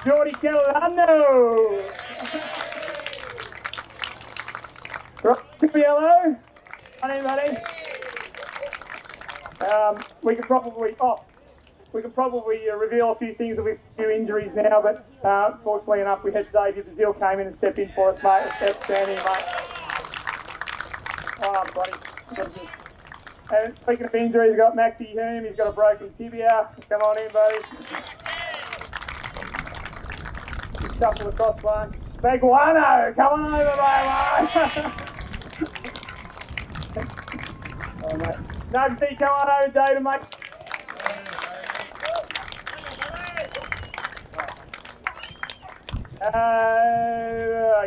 Jordy Catalano. Right, yellow. Anybody? We could probably reveal a few things with a few injuries now, but fortunately enough, we had Xavier Brazil came in and stepped in for us, mate. It's outstanding, mate. Well done, buddy. And speaking of injuries, we've got Maxie Hume. He's got a broken tibia. Come on in, buddy. Shuffle across one. Baguano, come on over, mate. Oh, mate. No, see, come on over, David, mate.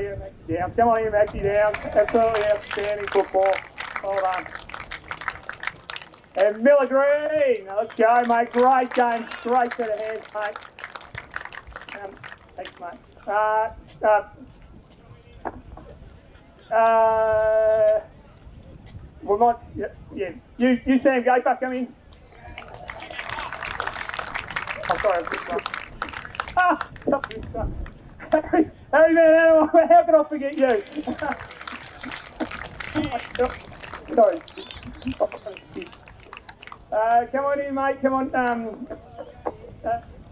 Yeah, Maxie down. Come on in, Maxie down. Absolutely outstanding football. Well done. And Miller Green. Let's go, mate. Great game. Great set of hands, mate. Thanks, mate. We might, yeah. You Sam Gaper, come in. Oh, sorry, I've just one. Stop this stuff. Harry Van Animal, how can I forget you? Sorry. Come on in, mate. Come on.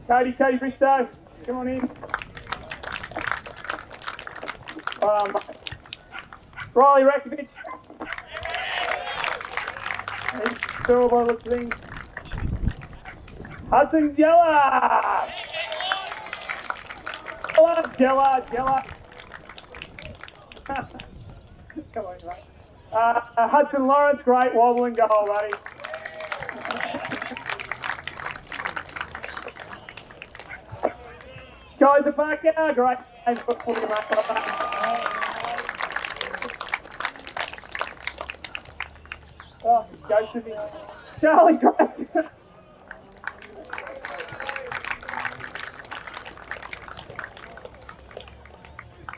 Cody Bristow, come on in. Riley Rakovic. Still by the looks of things. Hudson Gellard. Gellard. Come on, mate. Hudson Lawrence, great wobble and goal, buddy. Kaiser Parker, great. Thanks for putting him up. Oh, ghosted me. Charlie Grace.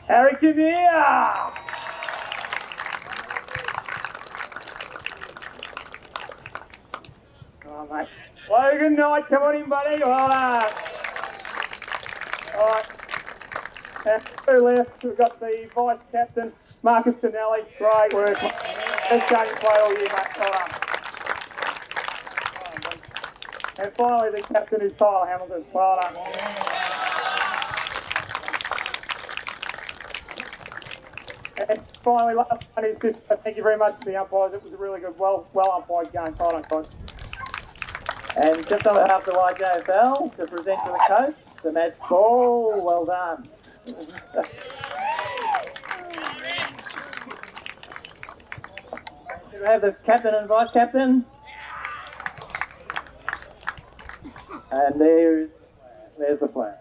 Harry Kinnear. Oh, mate. Logan Knight, come on in, buddy. Well done. All right. And two left, we've got the vice captain, Marcus Tonelli. Great work. Best game you play all year, mate. Well done. And finally, the captain is Tyler Hamilton. Well done. And finally, last one is just thank you very much to the umpires. It was a really good, well umpired game. Well done, guys. And just on behalf of the YJFL, to present to the coach, the match ball. Well done. Do we have the captain and vice captain? And there's the flag.